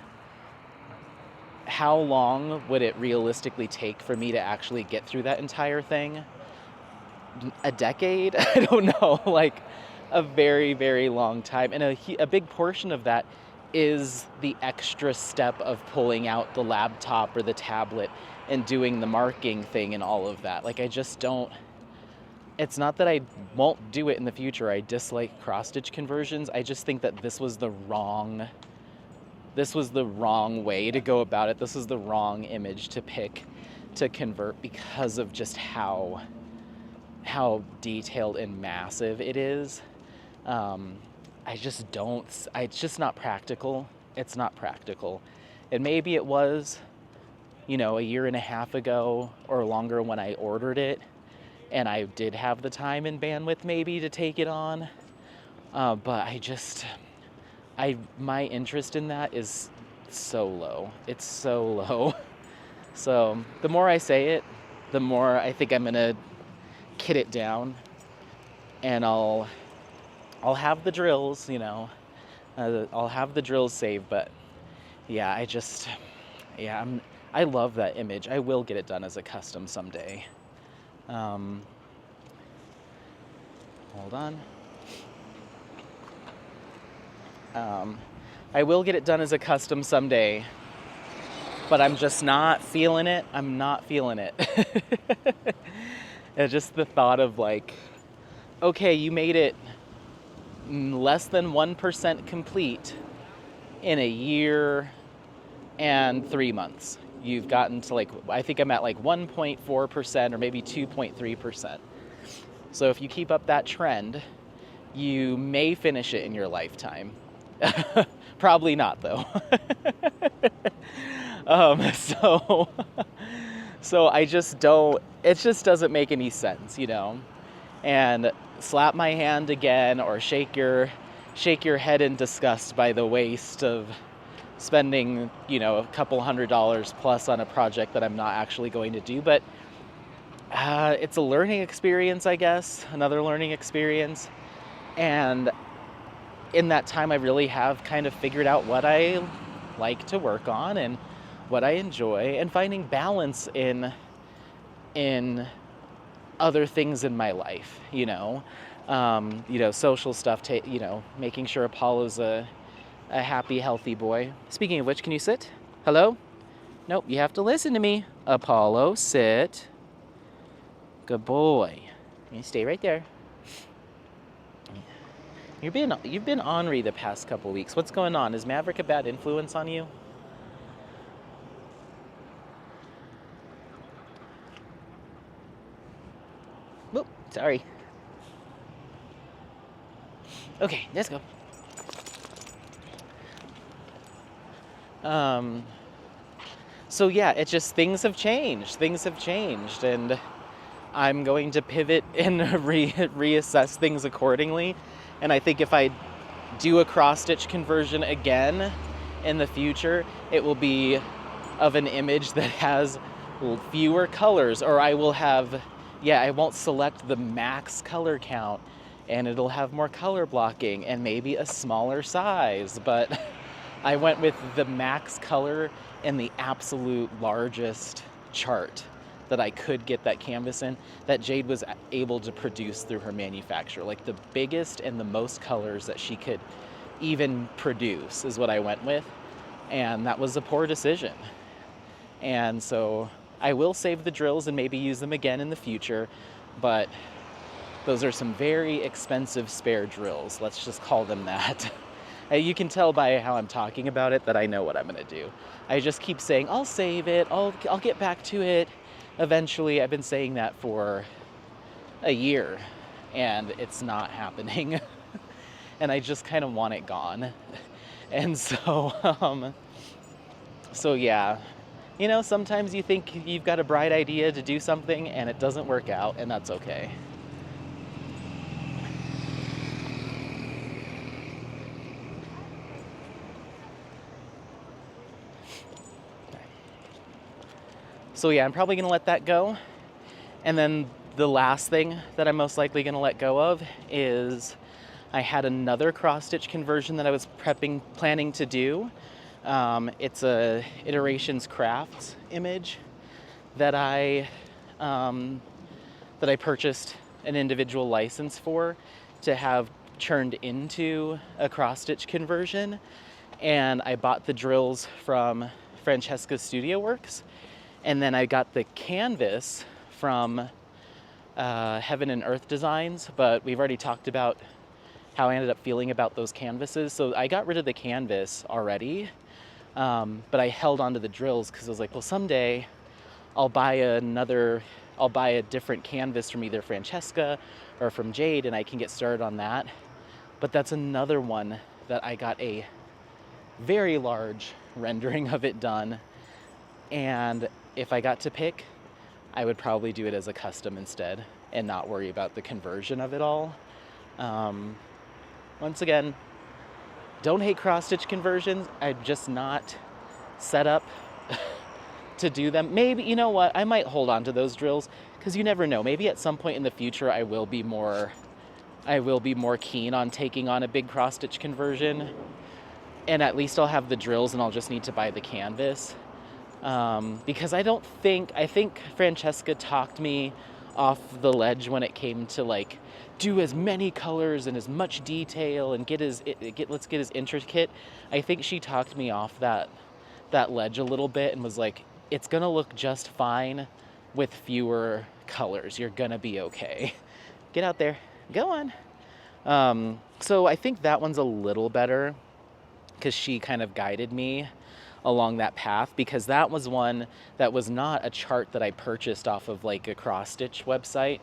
how long would it realistically take for me to actually get through that entire thing? A decade? I don't know, like a very, very long time. And a big portion of that is the extra step of pulling out the laptop or the tablet and doing the marking thing and all of that. Like, I just don't, it's not that I won't do it in the future. I dislike cross-stitch conversions. I just think that this was the wrong way to go about it. This was the wrong image to pick to convert because of just how detailed and massive it is. It's just not practical. It's not practical. And maybe it was, a year and a half ago or longer when I ordered it, and I did have the time and bandwidth maybe to take it on. But my interest in that is so low. It's so low. So the more I say it, the more I think I'm gonna kit it down, and I'll have the drills, I'll have the drills saved. But yeah, I love that image. I will get it done as a custom someday. Hold on. I will get it done as a custom someday, but I'm just not feeling it. I'm not feeling it. It's just the thought of, like, okay, you made it less than 1% complete in a year and 3 months. You've gotten to, I think I'm at 1.4% or maybe 2.3%. So if you keep up that trend, you may finish it in your lifetime. Probably not, though. So I just don't, it just doesn't make any sense, and slap my hand again or shake your head in disgust by the waste of spending, a couple $100 plus on a project that I'm not actually going to do. But it's a learning experience, I guess, another learning experience. And in that time, I really have kind of figured out what I like to work on and what I enjoy, and finding balance in other things in my life, social stuff, making sure Apollo's a happy, healthy boy. Speaking of which, can you sit? Hello? Nope, you have to listen to me. Apollo, sit. Good boy. You stay right there. You've been ornery the past couple weeks. What's going on? Is Maverick a bad influence on you? Whoop, sorry. Okay, let's go. So yeah, it's just things have changed, and I'm going to pivot and reassess things accordingly. And I think if I do a cross stitch conversion again in the future, it will be of an image that has fewer colors, or I won't select the max color count, and it'll have more color blocking and maybe a smaller size. But I went with the max color and the absolute largest chart that I could get that canvas in, that Jade was able to produce through her manufacturer. Like the biggest and the most colors that she could even produce is what I went with. And that was a poor decision. And so I will save the drills and maybe use them again in the future, but those are some very expensive spare drills. Let's just call them that. You can tell by how I'm talking about it that I know what I'm gonna do. I just keep saying, I'll save it, I'll get back to it eventually. I've been saying that for a year and it's not happening. And I just kind of want it gone. And so, so yeah, you know, sometimes you think you've got a bright idea to do something and it doesn't work out, and that's okay. So yeah, I'm probably gonna let that go. And then the last thing that I'm most likely gonna let go of is I had another cross stitch conversion that I was planning to do. It's a Iterations Crafts image that I purchased an individual license for to have turned into a cross stitch conversion. And I bought the drills from Francesca Studio Works. And then I got the canvas from Heaven and Earth Designs, but we've already talked about how I ended up feeling about those canvases. So I got rid of the canvas already, but I held onto the drills because I was like, well, someday I'll buy a different canvas from either Francesca or from Jade, and I can get started on that. But that's another one that I got a very large rendering of it done. And if I got to pick, I would probably do it as a custom instead and not worry about the conversion of it all. Once again, don't hate cross-stitch conversions. I'm just not set up to do them. Maybe, you know what, I might hold on to those drills because you never know. Maybe at some point in the future I will be more keen on taking on a big cross-stitch conversion, and at least I'll have the drills and I'll just need to buy the canvas. Because I think Francesca talked me off the ledge when it came to like do as many colors and as much detail and let's get as intricate. I think she talked me off that ledge a little bit and was like, it's gonna look just fine with fewer colors. You're gonna be okay. Get out there, go on. So I think that one's a little better because she kind of guided me along that path, because that was one that was not a chart that I purchased off of like a cross stitch website.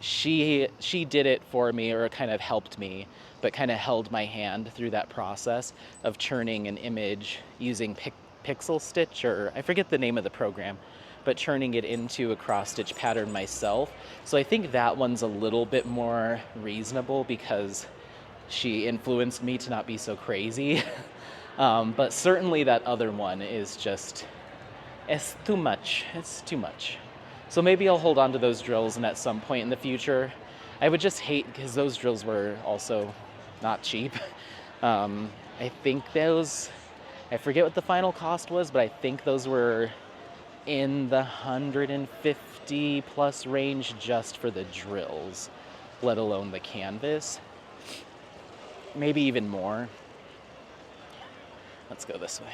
She did it for me, or kind of helped me, but kind of held my hand through that process of churning an image using Pixel Stitch, or I forget the name of the program, but churning it into a cross stitch pattern myself. So I think that one's a little bit more reasonable because she influenced me to not be so crazy. But certainly that other one is just, it's too much. It's too much. So maybe I'll hold on to those drills, and at some point in the future, I would just hate, because those drills were also not cheap. I think I forget what the final cost was, but I think those were in the 150 plus range just for the drills, let alone the canvas. Maybe even more. Let's go this way.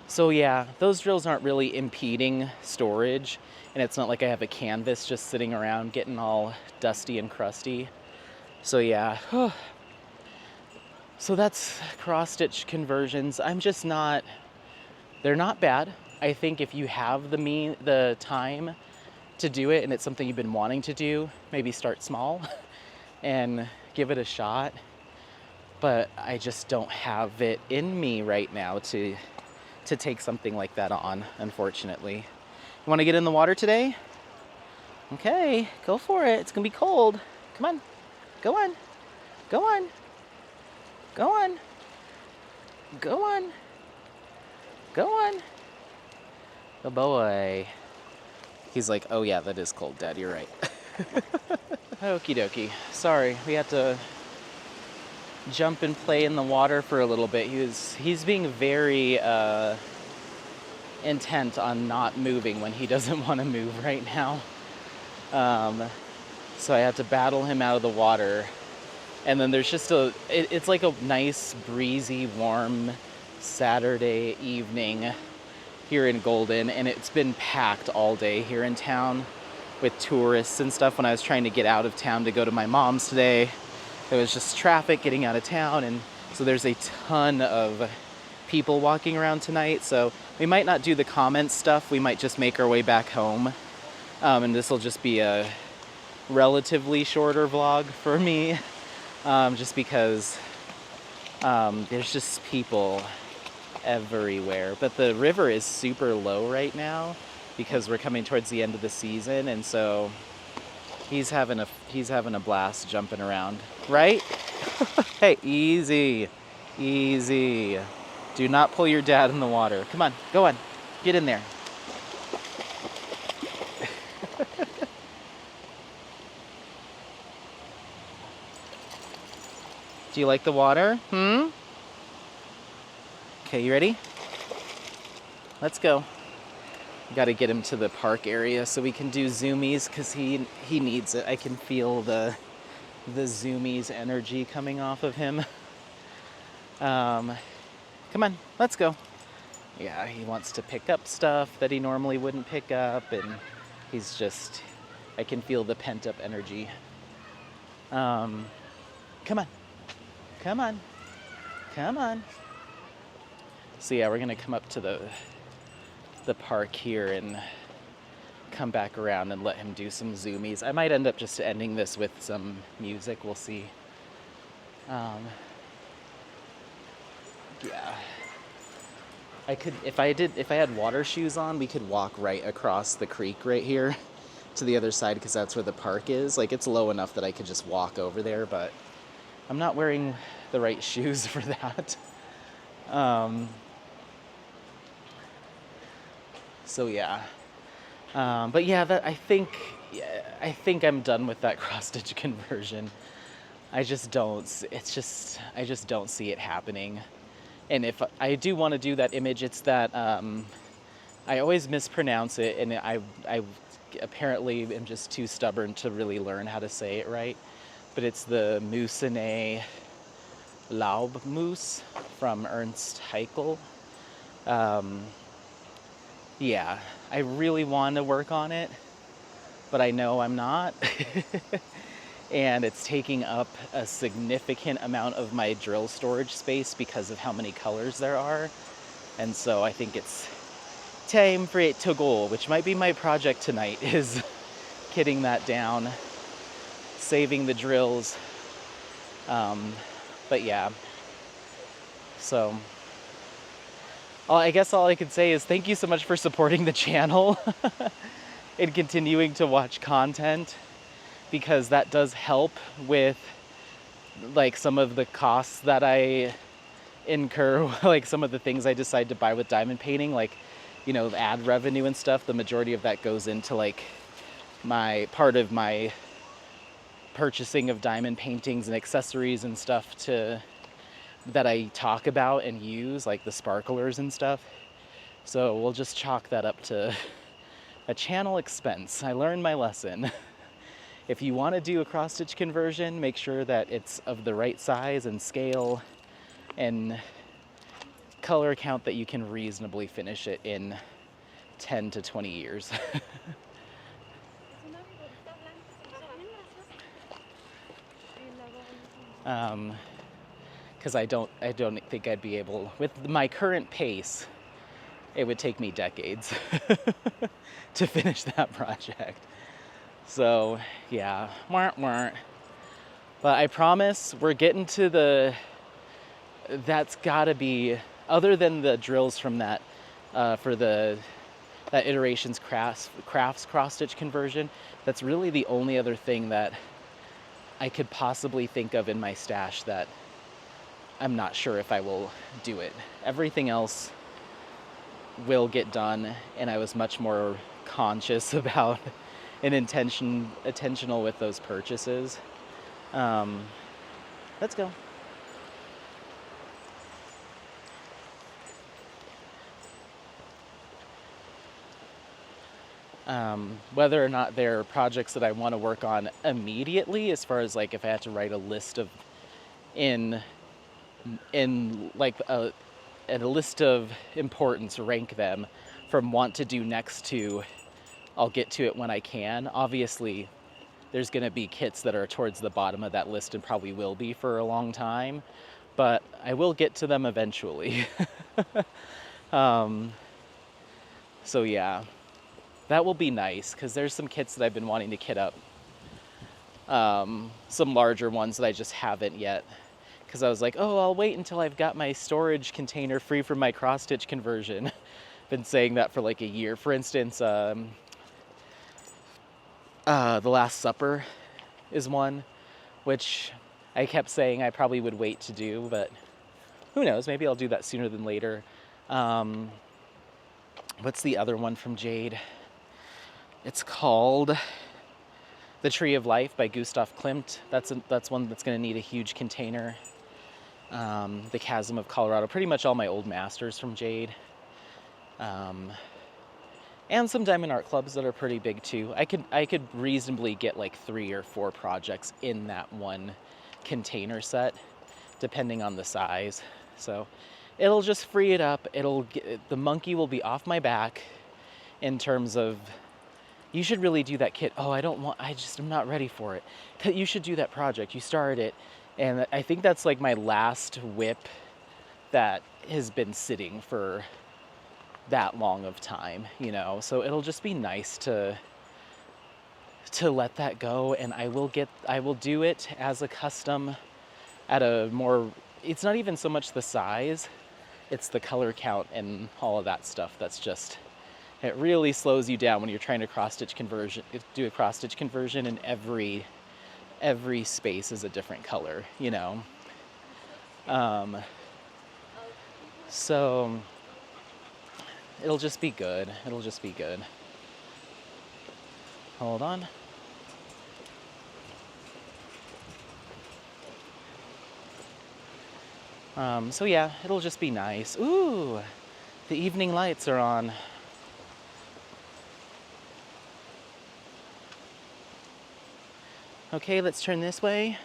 So yeah, those drills aren't really impeding storage, and it's not like I have a canvas just sitting around getting all dusty and crusty. So yeah, so that's cross-stitch conversions. They're not bad. I think if you have the time to do it and it's something you've been wanting to do, maybe start small and give it a shot. But I just don't have it in me right now to take something like that on, unfortunately. You want to get in the water today? Okay, go for it. It's gonna be cold. Come on. Go on. Go on. Go on. Go on. Go on. Good boy. He's like, oh yeah, that is cold, Dad. You're right. Okie dokie. Sorry, we had to jump and play in the water for a little bit. He's being very intent on not moving when he doesn't want to move right now. So I had to battle him out of the water. And then there's just it's like a nice, breezy, warm Saturday evening here in Golden, and it's been packed all day here in town with tourists and stuff. When I was trying to get out of town to go to my mom's today, there was just traffic getting out of town, and so there's a ton of people walking around tonight. So we might not do the comment stuff, we might just make our way back home. And this will just be a relatively shorter vlog for me, just because there's just people everywhere. But the river is super low right now because we're coming towards the end of the season, and so he's having a blast jumping around, right? Hey, easy, easy. Do not pull your dad in the water. Come on, go on, get in there. Do you like the water? Okay, you ready? Let's go. Got to get him to the park area so we can do zoomies, because he needs it. I can feel the zoomies energy coming off of him. Come on, let's go. Yeah, he wants to pick up stuff that he normally wouldn't pick up, and I can feel the pent up energy. Come on. Come on. Come on. So yeah, we're gonna come up to the park here and come back around and let him do some zoomies. I might end up just ending this with some music, we'll see. Yeah. If I had water shoes on, we could walk right across the creek right here to the other side, because that's where the park is. Like, it's low enough that I could just walk over there, but I'm not wearing the right shoes for that. So yeah. But yeah, I think I'm done with that cross-stitch conversion. I just don't see it happening. And if I do want to do that image, it's that I always mispronounce it, and I apparently am just too stubborn to really learn how to say it right. But it's the Mucinea Laubmoose from Ernst Haeckel. Yeah, I really want to work on it, but I know I'm not. And it's taking up a significant amount of my drill storage space because of how many colors there are. And so I think it's time for it to go, which might be my project tonight, is kitting that down, saving the drills. But yeah, so I guess all I could say is thank you so much for supporting the channel and continuing to watch content, because that does help with like some of the costs that I incur, like some of the things I decide to buy with diamond painting, like, you know, ad revenue and stuff. The majority of that goes into like my part of my purchasing of diamond paintings and accessories and stuff that I talk about and use, like the sparklers and stuff. So we'll just chalk that up to a channel expense. I learned my lesson. If you want to do a cross-stitch conversion, make sure that it's of the right size and scale and color count that you can reasonably finish it in 10 to 20 years. Because I don't think I'd be able, with my current pace, it would take me decades to finish that project. So yeah, but I promise we're getting to that's gotta be, other than the drills from that, for the that Iterations Crafts cross-stitch conversion. That's really the only other thing that I could possibly think of in my stash that I'm not sure if I will do it. Everything else will get done, and I was much more conscious about and intentional with those purchases. Let's go. Whether or not they're projects that I want to work on immediately, as far as like if I had to write a list of in like a list of importance, rank them from want to do next to I'll get to it when I can. Obviously, there's going to be kits that are towards the bottom of that list and probably will be for a long time, but I will get to them eventually. So yeah, that will be nice because there's some kits that I've been wanting to kit up. Some larger ones that I just haven't yet. Because I was like, oh, I'll wait until I've got my storage container free from my cross-stitch conversion. Been saying that for like a year. For instance, The Last Supper is one, which I kept saying I probably would wait to do, but who knows? Maybe I'll do that sooner than later. What's the other one from Jade? It's called The Tree of Life by Gustav Klimt. That's one that's going to need a huge container. The Chasm of Colorado. Pretty much all my old masters from Jade. And some Diamond Art Clubs that are pretty big too. I could reasonably get like 3 or 4 projects in that one container set, depending on the size. So it'll just free it up. The monkey will be off my back in terms of, you should really do that kit. Oh, I'm not ready for it. You should do that project. You started it. And I think that's like my last whip that has been sitting for that long of time, you know? So it'll just be nice to let that go, and I will do it as a custom at a more, it's not even so much the size, it's the color count and all of that stuff that's just, it really slows you down when you're trying to do a cross-stitch conversion, and every space is a different color, you know? So it'll just be good. Hold on. So yeah, it'll just be nice. Ooh, the evening lights are on. Okay, let's turn this way.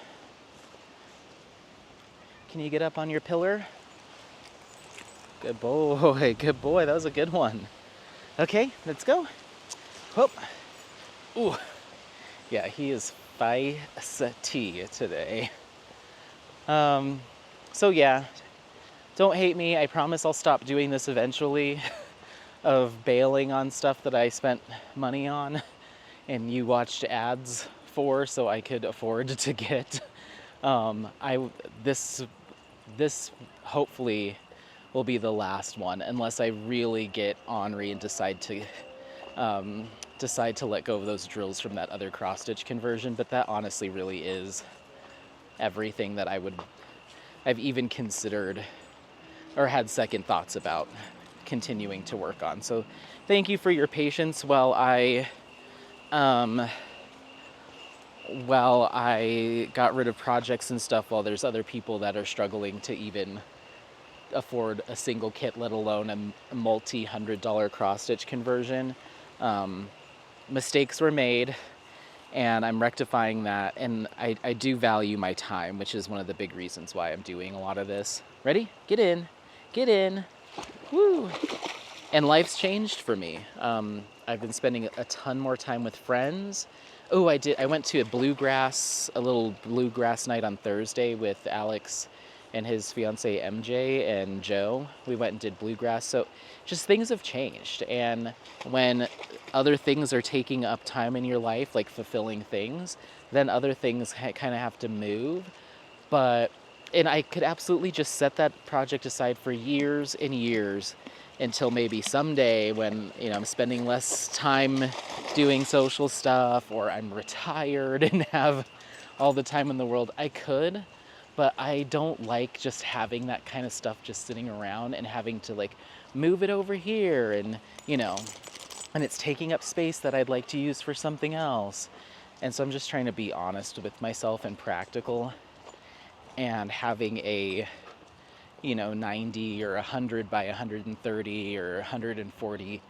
Can you get up on your pillar? Good boy, good boy. That was a good one. Okay, let's go. Whoop. Ooh. Yeah, he is feisty today. So yeah, don't hate me. I promise I'll stop doing this eventually, of bailing on stuff that I spent money on and you watched ads for so I could afford to get. This hopefully will be the last one, unless I really get ornery and decide to let go of those drills from that other cross-stitch conversion. But that honestly really is everything that I've even considered or had second thoughts about continuing to work on. So thank you for your patience while I got rid of projects and stuff, while there's other people that are struggling to even afford a single kit, let alone a multi-$100 cross-stitch conversion. Mistakes were made, and I'm rectifying that, and I do value my time, which is one of the big reasons why I'm doing a lot of this. Ready? Get in. Woo! And life's changed for me. I've been spending a ton more time with friends. Oh, I went to a little bluegrass night on Thursday with Alex and his fiance MJ and Joe. We went and did bluegrass. So just things have changed. And when other things are taking up time in your life, like fulfilling things, then other things kind of have to move. And I could absolutely just set that project aside for years and years until maybe someday when, I'm spending less time doing social stuff, or I'm retired and have all the time in the world, I could. But I don't like just having that kind of stuff just sitting around and having to like move it over here and, and it's taking up space that I'd like to use for something else. And so I'm just trying to be honest with myself and practical, and having a 90 or 100 by 130 or 140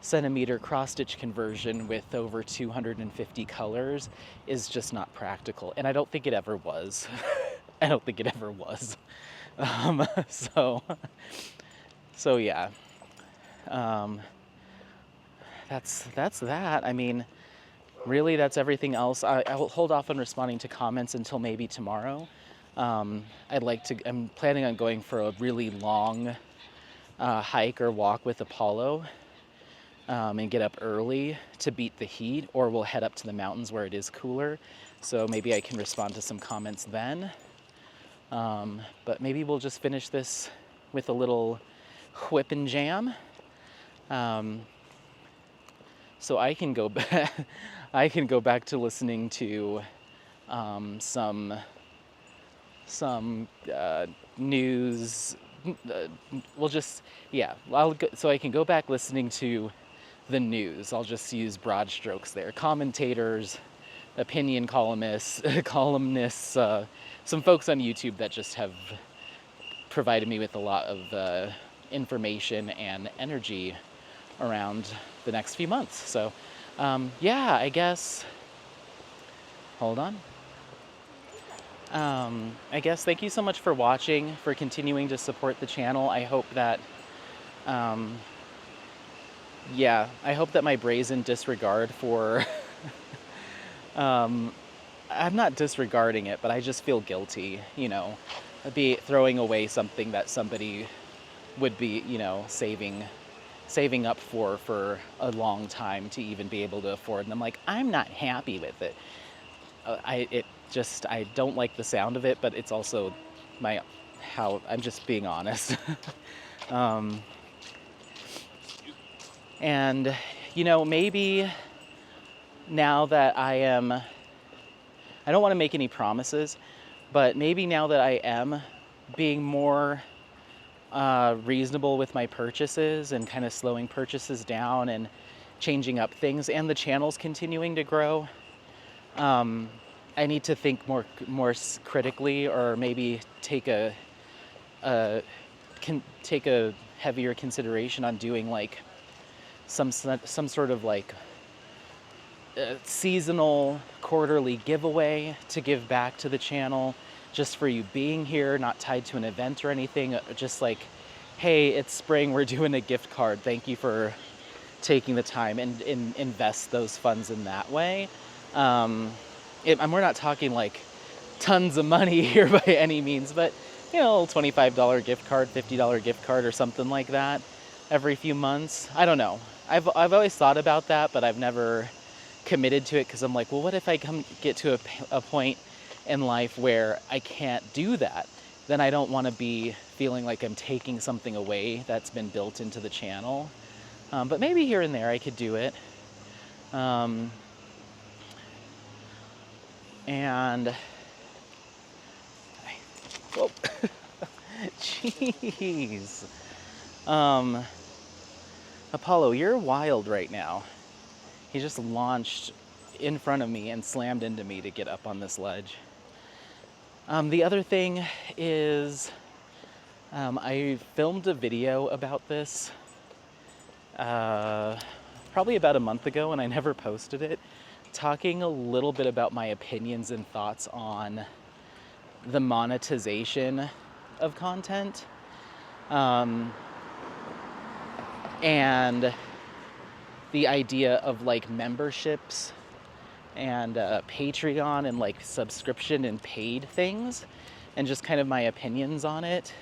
centimeter cross stitch conversion with over 250 colors is just not practical, and I don't think it ever was. I don't think it ever was. So yeah, that's that. I mean, really, that's everything else. I will hold off on responding to comments until maybe tomorrow. I'm planning on going for a really long hike or walk with Apollo, and get up early to beat the heat, or we'll head up to the mountains where it is cooler. So maybe I can respond to some comments then. But maybe we'll just finish this with a little whip and jam. So I can go back. I can go back to listening to some news. So I can go back listening to the news. I'll just use broad strokes there. Commentators, opinion columnists, some folks on YouTube that just have provided me with a lot of information and energy around the next few months. So I guess, hold on. I guess thank you so much for watching, for continuing to support the channel. I hope that, I hope that my brazen disregard for, I'm not disregarding it, but I just feel guilty, be throwing away something that somebody would be, saving up for a long time to even be able to afford. And I'm like, I'm not happy with it. I don't like the sound of it, but it's also how I'm just being honest. And, maybe now that I don't want to make any promises, but maybe now that I am being more reasonable with my purchases and kind of slowing purchases down and changing up things, and the channel's continuing to grow, I need to think more critically, or maybe take a heavier consideration on doing like some sort of like seasonal quarterly giveaway to give back to the channel, just for you being here, not tied to an event or anything. Just like, hey, it's spring, we're doing a gift card, thank you for taking the time, and invest those funds in that way. We're not talking like tons of money here by any means, but $25 gift card, $50 gift card, or something like that every few months. I don't know. I've always thought about that, but I've never committed to it, because I'm like, well, what if I get to a point in life where I can't do that? Then I don't want to be feeling like I'm taking something away that's been built into the channel. But maybe here and there I could do it. And whoa, jeez. Apollo, you're wild right now. He just launched in front of me and slammed into me to get up on this ledge. The other thing is, I filmed a video about this probably about a month ago, and I never posted it, talking a little bit about my opinions and thoughts on the monetization of content, and the idea of like memberships and Patreon and like subscription and paid things, and just kind of my opinions on it.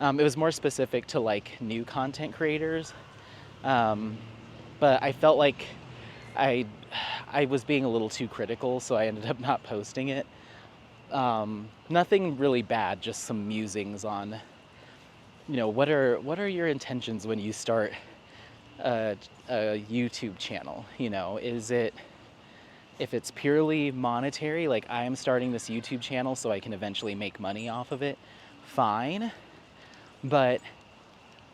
It was more specific to like new content creators, but I felt like I was being a little too critical, so I ended up not posting it. Nothing really bad, just some musings on what are your intentions when you start a YouTube channel? Is it, if it's purely monetary, like I am starting this YouTube channel so I can eventually make money off of it, fine. But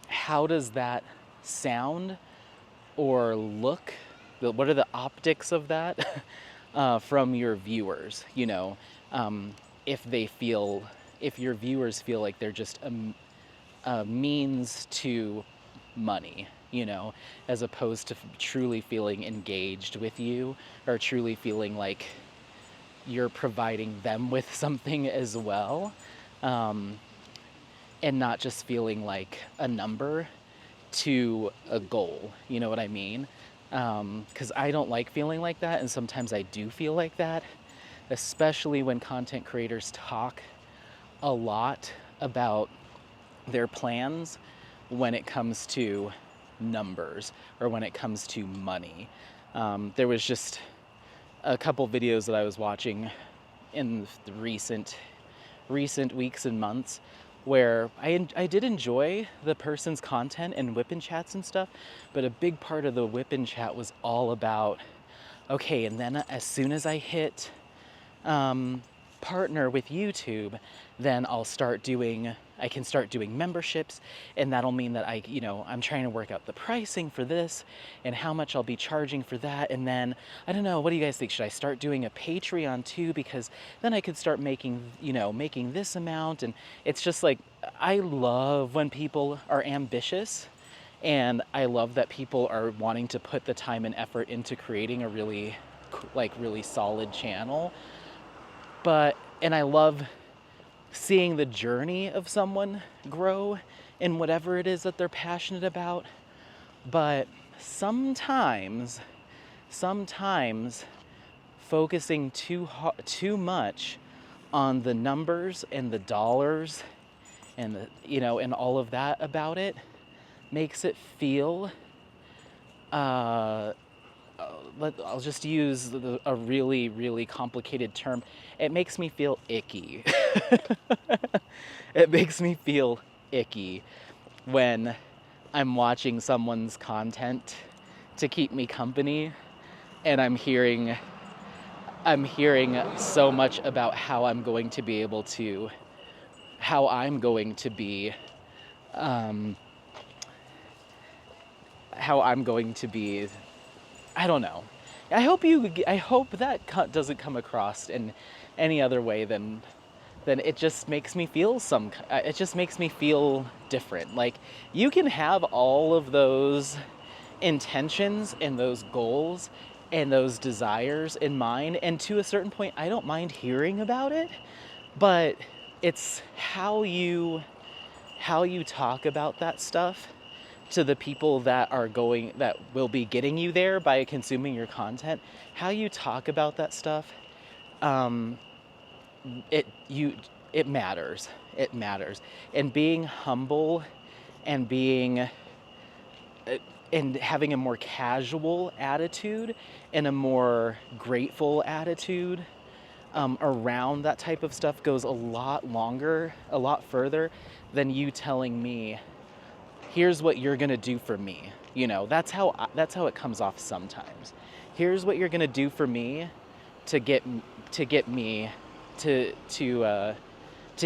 how does that sound or look? What are the optics of that from your viewers? If if your viewers feel like they're just a means to money, as opposed to truly feeling engaged with you, or truly feeling like you're providing them with something as well, and not just feeling like a number to a goal. You know what I mean? Because I don't like feeling like that, and sometimes I do feel like that, especially when content creators talk a lot about their plans when it comes to numbers or when it comes to money. There was just a couple videos that I was watching in the recent weeks and months where I did enjoy the person's content and whip-in chats and stuff, but a big part of the whip-in chat was all about, okay, and then as soon as I hit partner with YouTube, then I can start doing memberships, and that'll mean that I'm trying to work out the pricing for this and how much I'll be charging for that. And then, I don't know, what do you guys think? Should I start doing a Patreon too? Because then I could start making this amount. And it's just like, I love when people are ambitious, and I love that people are wanting to put the time and effort into creating a really solid channel. And I love seeing the journey of someone grow in whatever it is that they're passionate about. But sometimes focusing too much on the numbers and the dollars and and all of that about it makes it feel I'll just use a really, really complicated term. It makes me feel icky. It makes me feel icky when I'm watching someone's content to keep me company, and I'm hearing so much about how I'm going to be I don't know. I hope that doesn't come across in any other way than it just makes me feel different. Like, you can have all of those intentions and those goals and those desires in mind, and to a certain point I don't mind hearing about it, but it's how you talk about that stuff to the people that will be getting you there by consuming your content. How you talk about that stuff, it matters. It matters. And being humble and having a more casual attitude and a more grateful attitude around that type of stuff goes a lot further than you telling me, here's what you're gonna do for me. That's how it comes off sometimes. Here's what you're gonna do for me to get me to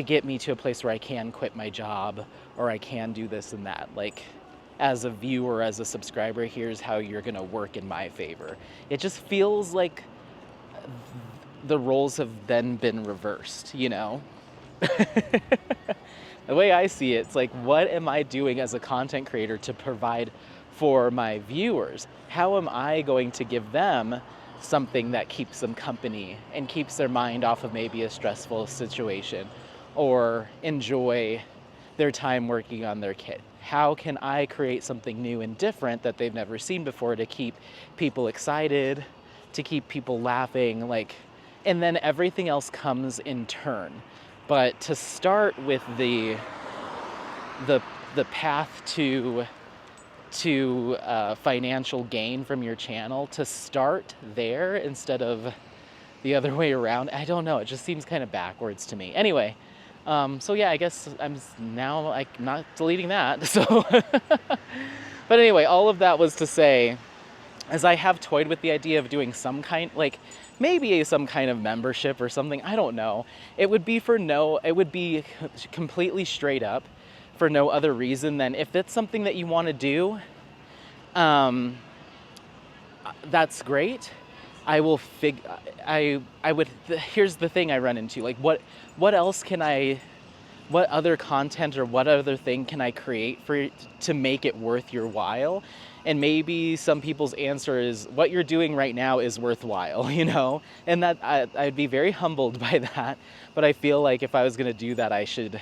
get me to a place where I can quit my job, or I can do this and that. Like, as a viewer, as a subscriber, here's how you're gonna work in my favor. It just feels like the roles have then been reversed, The way I see it, it's like, what am I doing as a content creator to provide for my viewers? How am I going to give them something that keeps them company and keeps their mind off of maybe a stressful situation, or enjoy their time working on their kid? How can I create something new and different that they've never seen before to keep people excited, to keep people laughing, and then everything else comes in turn. But to start with the path to financial gain from your channel, to start there instead of the other way around, I don't know. It just seems kind of backwards to me. Anyway, So yeah, I guess now like not deleting that. So, but anyway, all of that was to say, as I have toyed with the idea of doing some kind, like maybe some kind of membership or something. I don't know. It would be completely straight up for no other reason than if it's something that you want to do, that's great. I will I would, here's the thing I run into, like what else can what other content or what other thing can I create to make it worth your while? And maybe some people's answer is what you're doing right now is worthwhile, you know? And that I'd be very humbled by that. But I feel like if I was going to do that, I should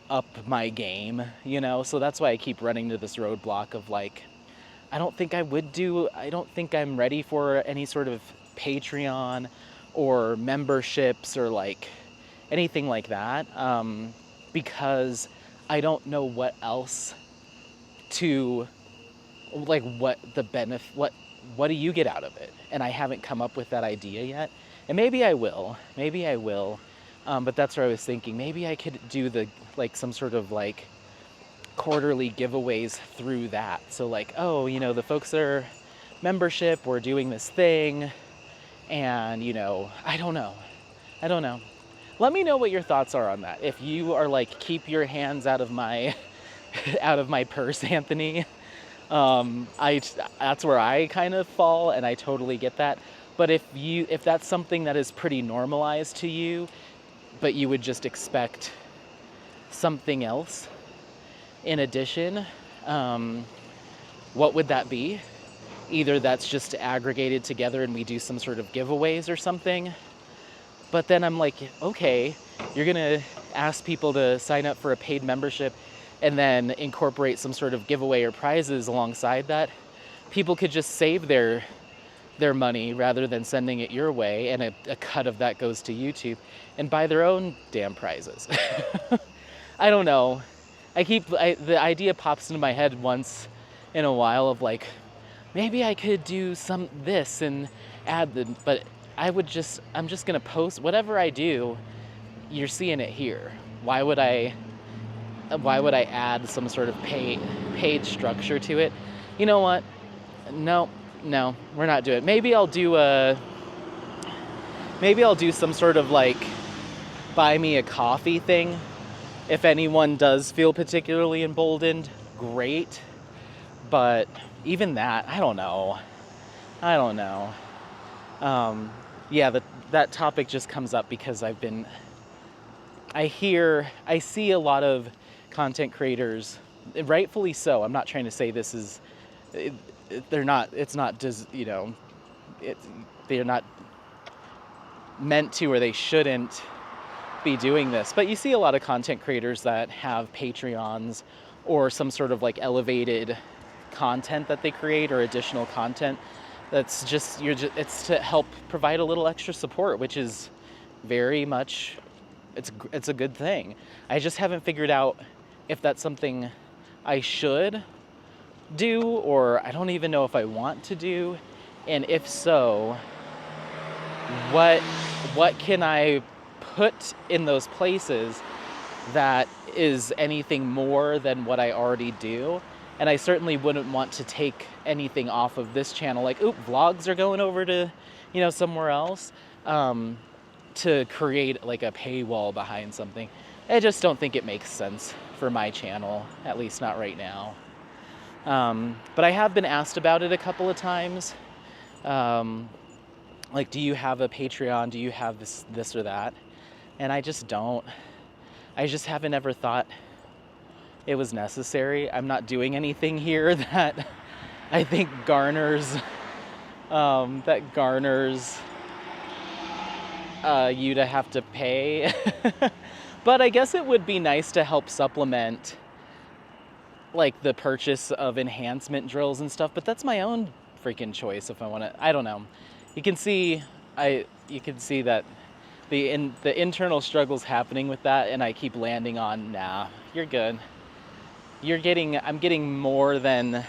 up my game, you know? So that's why I keep running to this roadblock of like, I don't think I'm ready for any sort of Patreon or memberships or like anything like that, because I don't know what else to, like, what do you get out of it? And I haven't come up with that idea yet. And maybe I will, but that's what I was thinking. Maybe I could do some sort of like quarterly giveaways through that. So like, oh, you know, the folks that are membership, we're doing this thing, and you know, I don't know. Let me know what your thoughts are on that. If you are like, keep your hands out of my out of my purse, Anthony. That's where I kind of fall, and I totally get that. But if that's something that is pretty normalized to you, but you would just expect something else in addition, what would that be? Either that's just aggregated together and we do some sort of giveaways or something. But then I'm like, okay, you're gonna ask people to sign up for a paid membership and then incorporate some sort of giveaway or prizes alongside that. People could just save their money rather than sending it your way, and a cut of that goes to YouTube, and buy their own damn prizes. I don't know. The idea pops into my head once in a while of like, maybe I could do this and add but I'm just gonna post whatever I do. You're seeing it here. Why would I add some sort of paid structure to it? You know what? No, we're not doing it. Maybe I'll do some sort of like buy me a coffee thing. If anyone does feel particularly emboldened, great. But even that, I don't know. Yeah, that topic just comes up because I see a lot of content creators, rightfully so. I'm not trying to say this is, they're not meant to, or they shouldn't be doing this. But you see a lot of content creators that have Patreons or some sort of like elevated content that they create, or additional content that's it's to help provide a little extra support, which is very much, it's a good thing. I just haven't figured out if that's something I should do, or I don't even know if I want to do. And if so, what can I put in those places that is anything more than what I already do? And I certainly wouldn't want to take anything off of this channel, like, vlogs are going over to, somewhere else, to create like a paywall behind something. I just don't think it makes sense for my channel, at least not right now. But I have been asked about it a couple of times. Like, do you have a Patreon? Do you have this or that? And I just don't. I just haven't ever thought it was necessary. I'm not doing anything here that I think garners you to have to pay. But I guess it would be nice to help supplement like the purchase of enhancement drills and stuff, but that's my own freaking choice if I want to. I don't know. You can see that the internal struggles happening with that, and I keep landing on, nah, you're good. I'm getting more than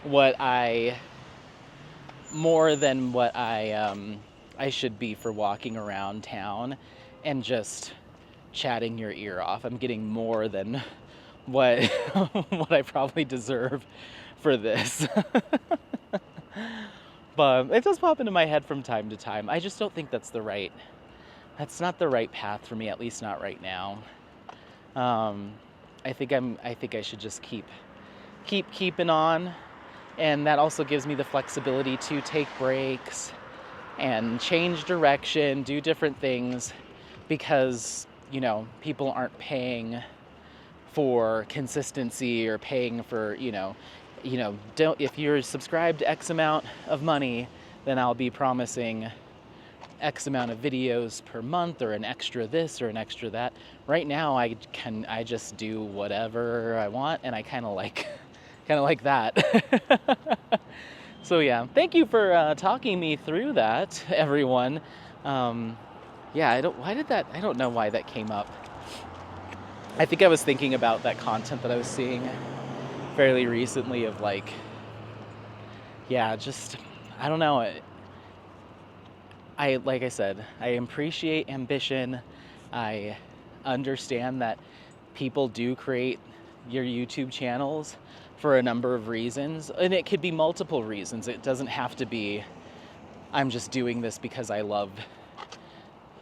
what I should be for walking around town. and just chatting your ear off. I'm getting more than what what I probably deserve for this. But it does pop into my head from time to time. I just don't think that's not the right path for me, at least not right now. I think I should just keep keeping on, and that also gives me the flexibility to take breaks and change direction, do different things, because, people aren't paying for consistency or paying for, don't, if you're subscribed to X amount of money, then I'll be promising X amount of videos per month, or an extra this or an extra that. Right now I just do whatever I want, and I kind of like that. So yeah, thank you for talking me through that, everyone. Yeah, I don't know why that came up. I think I was thinking about that content that I was seeing fairly recently of like, yeah, just, I don't know. Like I said, I appreciate ambition. I understand that people do create your YouTube channels for a number of reasons, and it could be multiple reasons. It doesn't have to be, I'm just doing this because I love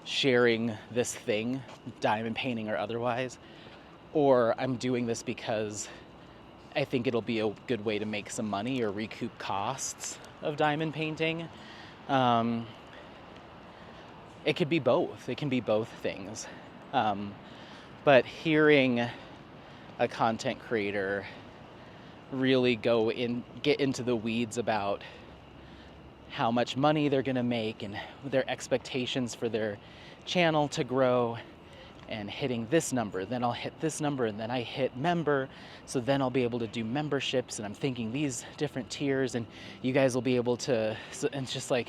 sharing this thing, diamond painting or otherwise, or I'm doing this because I think it'll be a good way to make some money or recoup costs of diamond painting. It could be both. It can be both things. But hearing a content creator really get into the weeds about how much money they're going to make and their expectations for their channel to grow, and hitting this number, then I'll hit this number, and then I hit member, so then I'll be able to do memberships, and I'm thinking these different tiers, and you guys will be able to, and it's just like,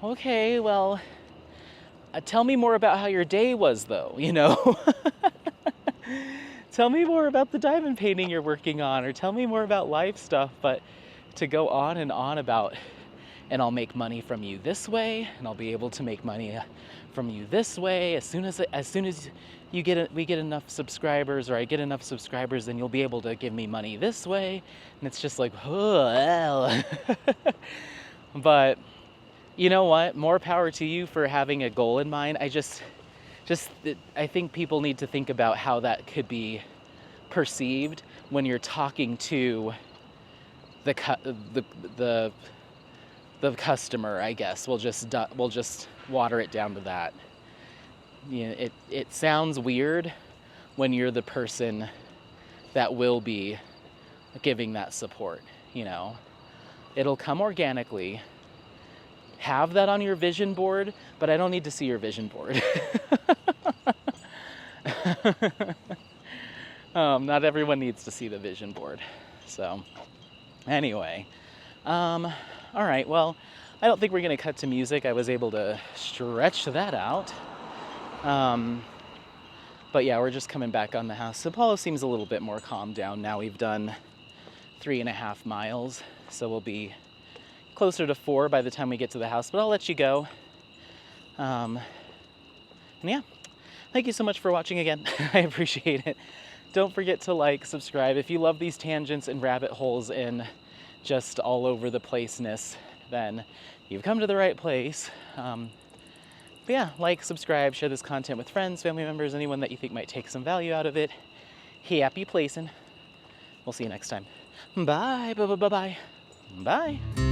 okay, well, tell me more about how your day was, though, Tell me more about the diamond painting you're working on, or tell me more about life stuff. But to go on and on about, and I'll make money from you this way, and I'll be able to make money from you this way, as soon as we get enough subscribers, or I get enough subscribers, then you'll be able to give me money this way. And it's just like, oh. But you know what? More power to you for having a goal in mind. I think people need to think about how that could be perceived when you're talking to the customer, I guess. We'll just water it down to that. It sounds weird when you're the person that will be giving that support, It'll come organically. Have that on your vision board, but I don't need to see your vision board. Not everyone needs to see the vision board. So anyway, all right, well, I don't think we're going to cut to music. I was able to stretch that out. But yeah, we're just coming back on the house. So Apollo seems a little bit more calmed down now. We've done 3.5 miles, so we'll be closer to 4 by the time we get to the house, but I'll let you go. And yeah, thank you so much for watching again. I appreciate it. Don't forget to like, subscribe. If you love these tangents and rabbit holes and just all over the placeness, then you've come to the right place. But yeah, like, subscribe, share this content with friends, family members, anyone that you think might take some value out of it. Happy placing. We'll see you next time. Bye. Bye. Bye. Bye. Bye.